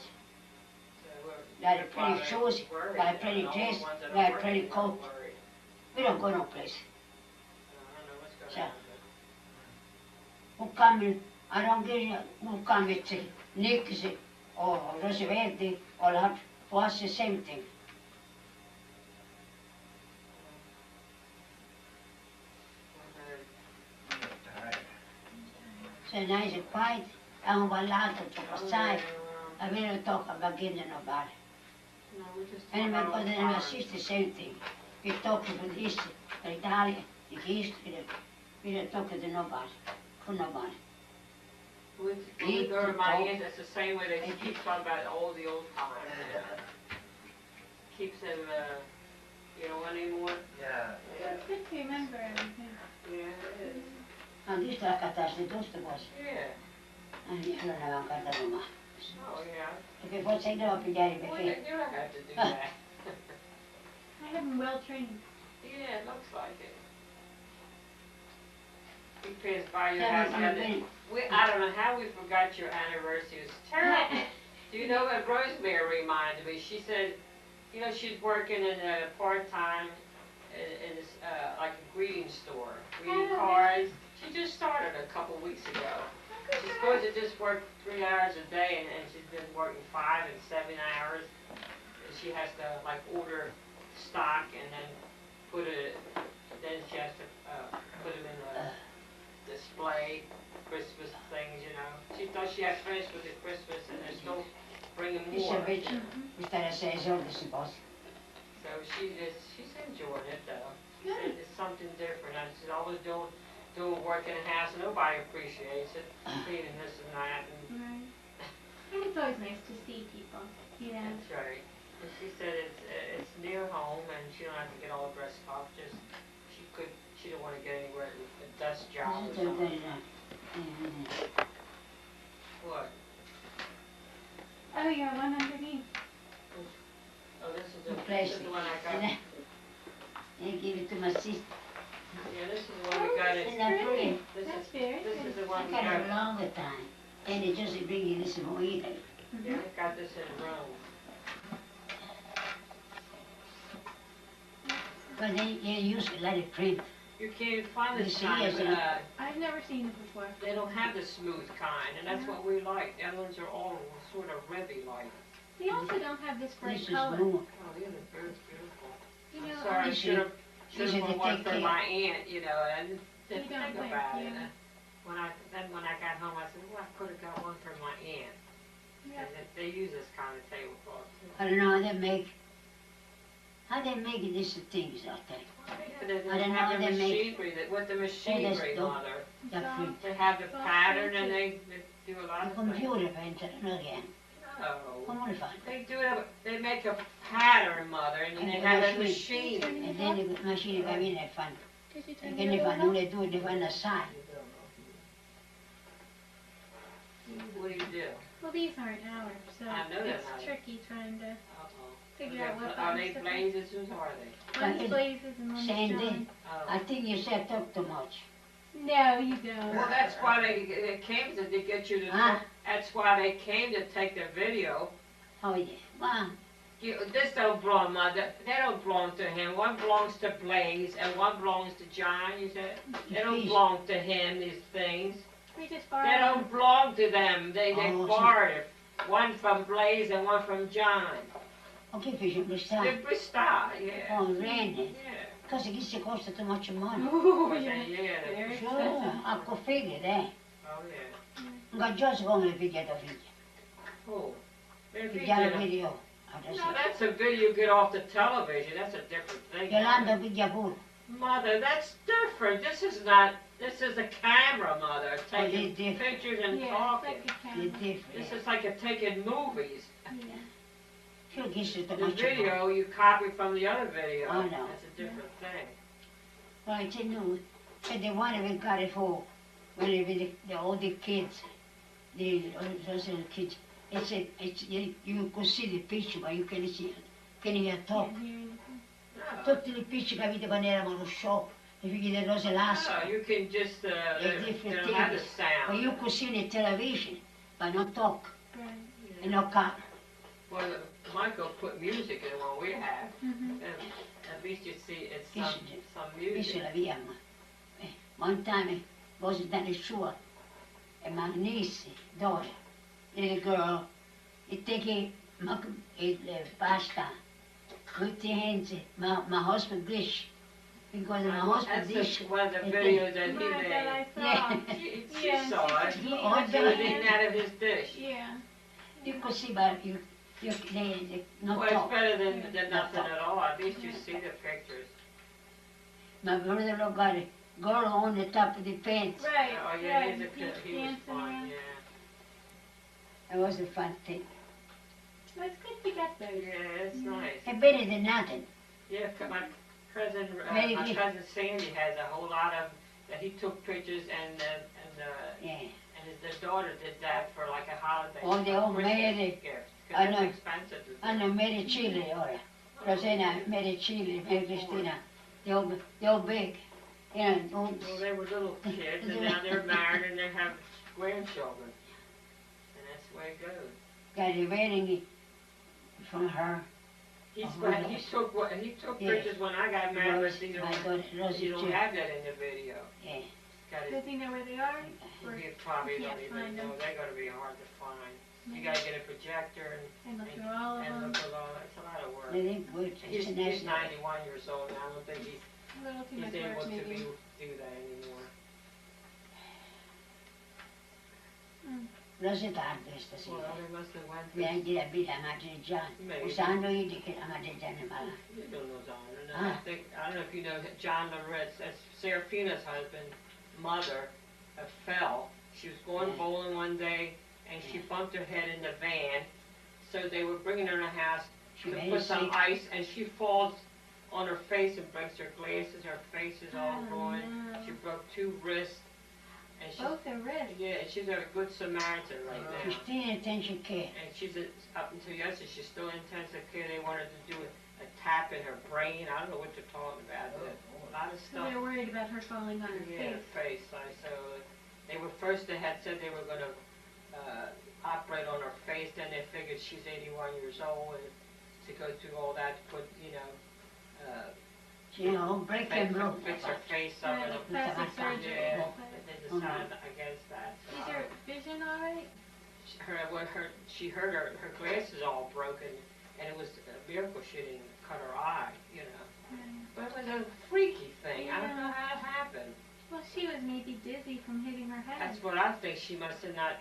Got a pretty shoes, got a pretty dress, got a pretty coat. We don't go no place. So, who come, I don't get who come with Nix or Roosevelt or that, for us the same thing. So nice and quiet, I'm ballato to passare, I will talk about getting nobody. No, we just En talk my about mother our and my farm. sister, same thing. We talk about history, Italia, the history. We don't talk to nobody, for nobody. When we go to my aunt, it's the same way they keep talking about all the old times. Keeps them, you know, anymore. Yeah. So it's good to remember everything. Yeah, it is. And this la catástrofe tuosta vuosi. Yeah. Non avevamo cantato mai. Oh, yeah. Perché forse andiamo a pigliare Well, perché you don't have to do that. I have them well trained. Yeah, it looks like it. We passed by your Yeah, house but the I'm other very- I don't know how we forgot your anniversary. It was terrible. Do you know what Rosemary reminded me? She said, you know, she's working in a part-time in this, like a greeting store, greeting cards. She just started a couple weeks ago. She's supposed to just work 3 hours a day, and she's been working 5 and 7 hours. And she has to like order stock and then put it. Then she has to put them in a display, Christmas things, you know. She thought she had finished with the Christmas, and they're still bringing This more. a bitch. Mi stare a 6 soldi si possa. So she's enjoying it though. She Good. said it's something different. I said always doing work in the house, and nobody appreciates it, cleaning this and that. And Right. And it's always nice to see people, you know. that's right. And she said it's near home, and she don't have to get all dressed up. Just she don't want to get anywhere a dust job or something. What? Oh, you're 100. Oh, this is the one I got. And I give it to my sister. Yeah, this is the one we got. Isn't that pretty? This That's is very this good. is the I one we got it a got. longer time. And it just bring you this more either. Yeah, I got this in Rome. But they used to let it print. You can't find You this see, kind. as in- I've never seen it before. They don't have the smooth kind, and that's what we like. The other ones are all sort of ribby like. We also don't have this bright This is color. more. Oh, these are very beautiful. You I'm know, sorry, I these should have these are bought the one take for care. my aunt, you know, and I didn't You think don't think, about it. yeah. When I got home, I said, well, I could have got one for my aunt. Yeah. And they use this kind of tablecloth too. I don't know how they make these things out there. Yeah, they I don't know have how the they make- machinery, with the machinery, don't- mother. That print. They have the Soft pattern and printed. they do a lot The of things. computer printer, no again. No. Come on, fine. They do it, they make a pattern, mother, and then they have a machine. And then the machine va in e fanno. Did you E turn che your ne little fanno? Una e due ne fanno assai. What do you do? Well, these aren't ours, so I know they're it's not. tricky trying to Uh-oh. figure out what Are they buttons to put. blazes? Whose are they? One's But blazes and one's Same John. thing. I Oh. think you said talk too much. No, you don't. Well, that's why they came to get you to, Ah. that's why they came to take the video. Oh yeah. Well, This don't belong, mother, they don't belong to him. One belongs to Blaze and one belongs to John, you said? They don't Please. belong to him, these things. We just They borrowed don't belong to them. They Oh, so- borrowed it. One from Blaze and one from John. ok, fece un They're mistake. Bristol, yeah. Oh, rende. Yeah. Cosa che si costa too much money. Ooh, But yeah. yeah. Very Sure, expensive. ecco figli, eh. Oh, yeah. Non giosi come le figlie da figlia. Oh. They're Figliare video. video. No, that's a video you get off the television. That's a different thing. Yolanda figlia pure. Mother, that's different. This is not, this is a camera, Mother, taking it's different. pictures and Yeah, talking. it's like a È camera. This different. is like a taking movies. Yeah. Sure che si sta The facendo. video, you copy from the other video. I know. That's a different thing. Right, you know, and they want to got it for when they vede all the kids, those little kids. It's you could see the picture, but you can see, can hear talk. Can't hear anything. No. Tutti le picture capite quando eravamo allo shop, le figlie di Rose Lasca. No, you can just, they different don't have the things. sound. But you could see the television, but not talk, Right. and no camera. Well, Michael put music in what we have. Mm-hmm. And at least you see it's Yes, some Questa music. la via, ma one time was done sure, and my niece, daughter, little girl, it take pasta with the hands, my husband dish, because my husband That's dish. one of the it videos that he Right, that I made. saw. She Yeah, saw it. she He said- ordered He was eating out of his dish. Yeah. You could see, but you they not Well, it's talk. better than nothing at all. At least you see the pictures. My brother got a girl on the top of the pants. Right, Oh, yeah, right. he's a kid. He was dancing fun, around. yeah. It was a fun thing. Well, it's good to get those. Yeah, it's nice. And better than nothing. Yeah, my cousin, Very my good. cousin Sandy has a whole lot of, that he took pictures Yeah. and his daughter did that for like a holiday. Oh, they all Christmas made gift, I 'cause know. it's expensive to do. Hanno made Chile ora. Rosena made Chile, made Christina. They're all big. You know, all, Well, they were little kids, and now they're married and they have grandchildren. And that's the way it goes. got a wedding from her. He yes. took Yes. pictures when I got married, Rose, but you my don't, daughter, Rosie you don't too. have that in the video. Yeah. Got Does it, he know where they are? Or you probably you don't can't even find know, them? they're gonna be hard to find. You Yeah. gotta get a projector and look through all of and them? look at all, it's a lot of work. They think good. He's It's a nice 91 years old, and I don't think A little too he's much able work, to maybe. do that anymore. Rosie tardi questa Well, sera. they must have went Mi through, ha detto la vita, ma c'è già. Maybe. Usando io di che la madre già ne mala. you don't know John, and Ah. I don't know if you know John Loritz, that's Serafina's husband, mother, fell. She was going Yeah. bowling one day, and she Yeah. bumped her head in the van, so they were bringing her in the house She to made put it some sick. ice, and she falls on her face and breaks her glasses, her face is all Oh, ruined. no. She broke 2 wrists, and she's, Both are red. yeah, and she's a good Samaritan right now. She's still in intensive care. And she's, up until yesterday, she's still in intensive care. They wanted to do a tap in her brain. I don't know what they're talking about. A lot of So stuff. they're worried about her falling on her Yeah, face. so they were first, they had said they were gonna, operate on her face, then they figured she's 81 years old, and to go through all that, put, You know, break and blow. fix her face up Yeah, and, plastic surgery. yeah, But they decided against that. So, is her vision all right? she heard her glasses all broken, and it was a miracle she didn't cut her eye, But it was a freaky thing. I don't know how it happened. Well, she was maybe dizzy from hitting her head. That's what I think. She must have not,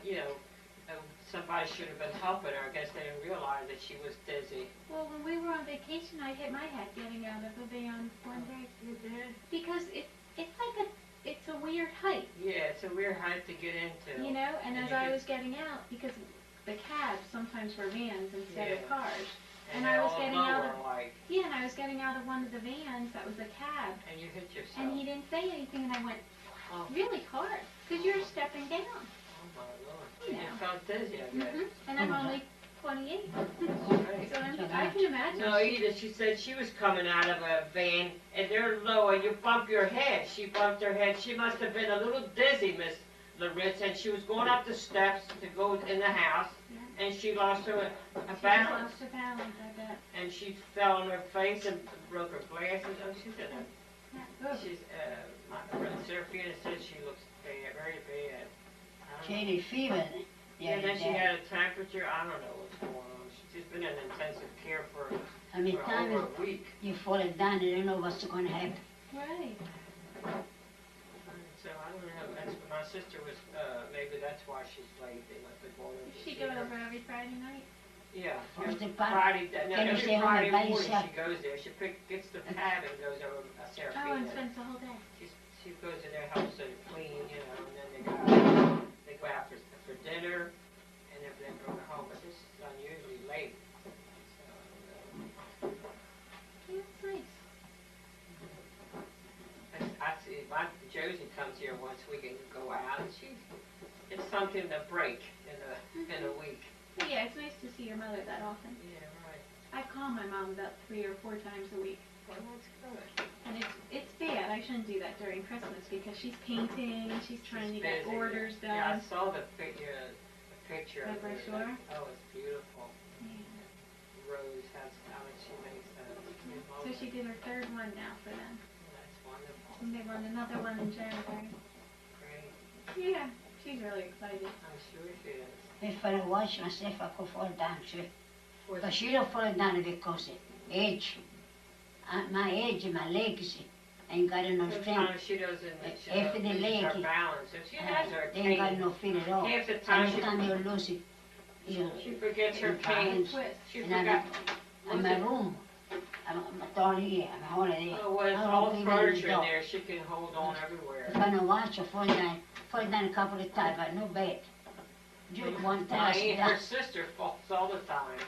somebody should have been helping her. I guess they didn't realize that she was dizzy. Well, when we were on vacation, I hit my head getting out of the van one day You did? because it's a weird height, Yeah, it's a weird height to get into. you know. And And as you I get- was getting out, because the cabs sometimes were vans instead Yeah. of cars. And I they're was all getting lower, out of- like, Yeah, and I was getting out of one of the vans that was a cab, and you hit yourself. and he didn't say anything, and I went Oh, really hard because you're stepping down. oh my Lord. You You know. felt dizzy, I guess. And I'm only 28, Right. so I can imagine. No, Edith, she said she was coming out of a van, and they're low, and you bump your head. She bumped her head. She must have been a little dizzy, Miss Loritz, and she was going up the steps to go in the house, Yeah. and she lost her She balance, lost her balance, I bet. and she fell on her face and broke her glasses. Oh, she's in a, Yeah. Ugh. she's, my friend Serafina said she looks bad, very bad. I don't She know. had a fever. Yeah, then she had a temperature. I don't know what's going on. She's been in intensive care for I mean, over time a week. you fall down, you don't know what's going to happen. Right. So I don't know. That's my sister was. Maybe that's why she's late. They must have gone over. Does to she see go her. over every Friday night? Yeah. Where's every the pub? Friday. No, Can you every stay home Friday by morning yourself? she goes there. She gets the pad and goes over a Oh, Serafina. and spends the whole day. She goes in there, helps her clean, and then they go out for dinner, and then go home. But this is unusually late. So I don't know. Yeah, that's nice. I see, Josie comes here once we can go out, and it's something to break in a week. But yeah, it's nice to see your mother that often. Yeah, right. I call my mom about 3 or 4 times a week. Well, that's good. And it's bad. I shouldn't do that during Christmas because she's painting and she's trying to get busy. orders done. Yeah, I saw the picture The of her. brochure? Oh, it's beautiful. Yeah. Rose, how she makes that. So she did her 3rd one now for them. That's wonderful. And they run another one in January. Great. Yeah, she's really excited. I'm sure she is. If I watch myself, I could fall down, see. Well, But she don't fall down because of age. My age, my legs ain't got enough strength. sometimes she doesn't If the lose leg- her balance. If she has her They ain't got cane, no feet at all. half the time Every she time you lose it, You, She forgets her in pain. Twist. She and I'm forgot. in my room. I'm down here. I'm holiday. Oh, well, it's I'm all opening furniture the in door. there. She can hold on everywhere. If I don't watch her, fall down a couple of times, but no bed. Just one time I sit Her down, sister falls all the time.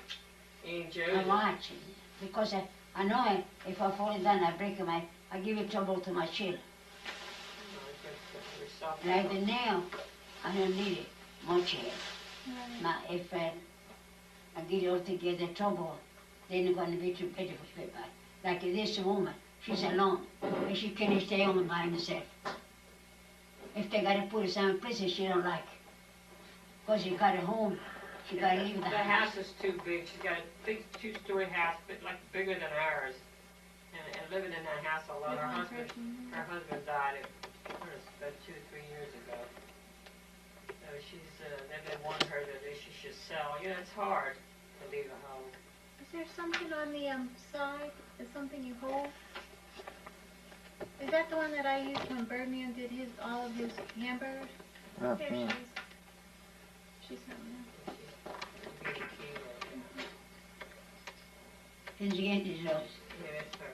Ain't Josie. I'm watching. Because I know if I fall down, I give it trouble to my chin. Like the nail, I don't need it much here. Right. Now, if I get it all together trouble, then it's gonna be too big for me. Like this woman, she's alone, and she can't stay home by herself. If they gotta put her some places she don't like, cause she got a home, she gotta leave The house is too big. She's got a big two-story house, but like bigger than ours. And living in that house alone, her husband died about 2 or 3 years ago. So they've been wanting her that she should sell. You know, it's hard to leave a home. Is there something on the side? Is something you hold? Is that the one that I used when Birdman did all of his hamburgers? There she is. She's not there. She's a key right now. And the end is yours. Yeah, it's her.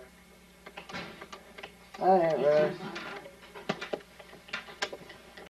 All right, It's Rose. your fault.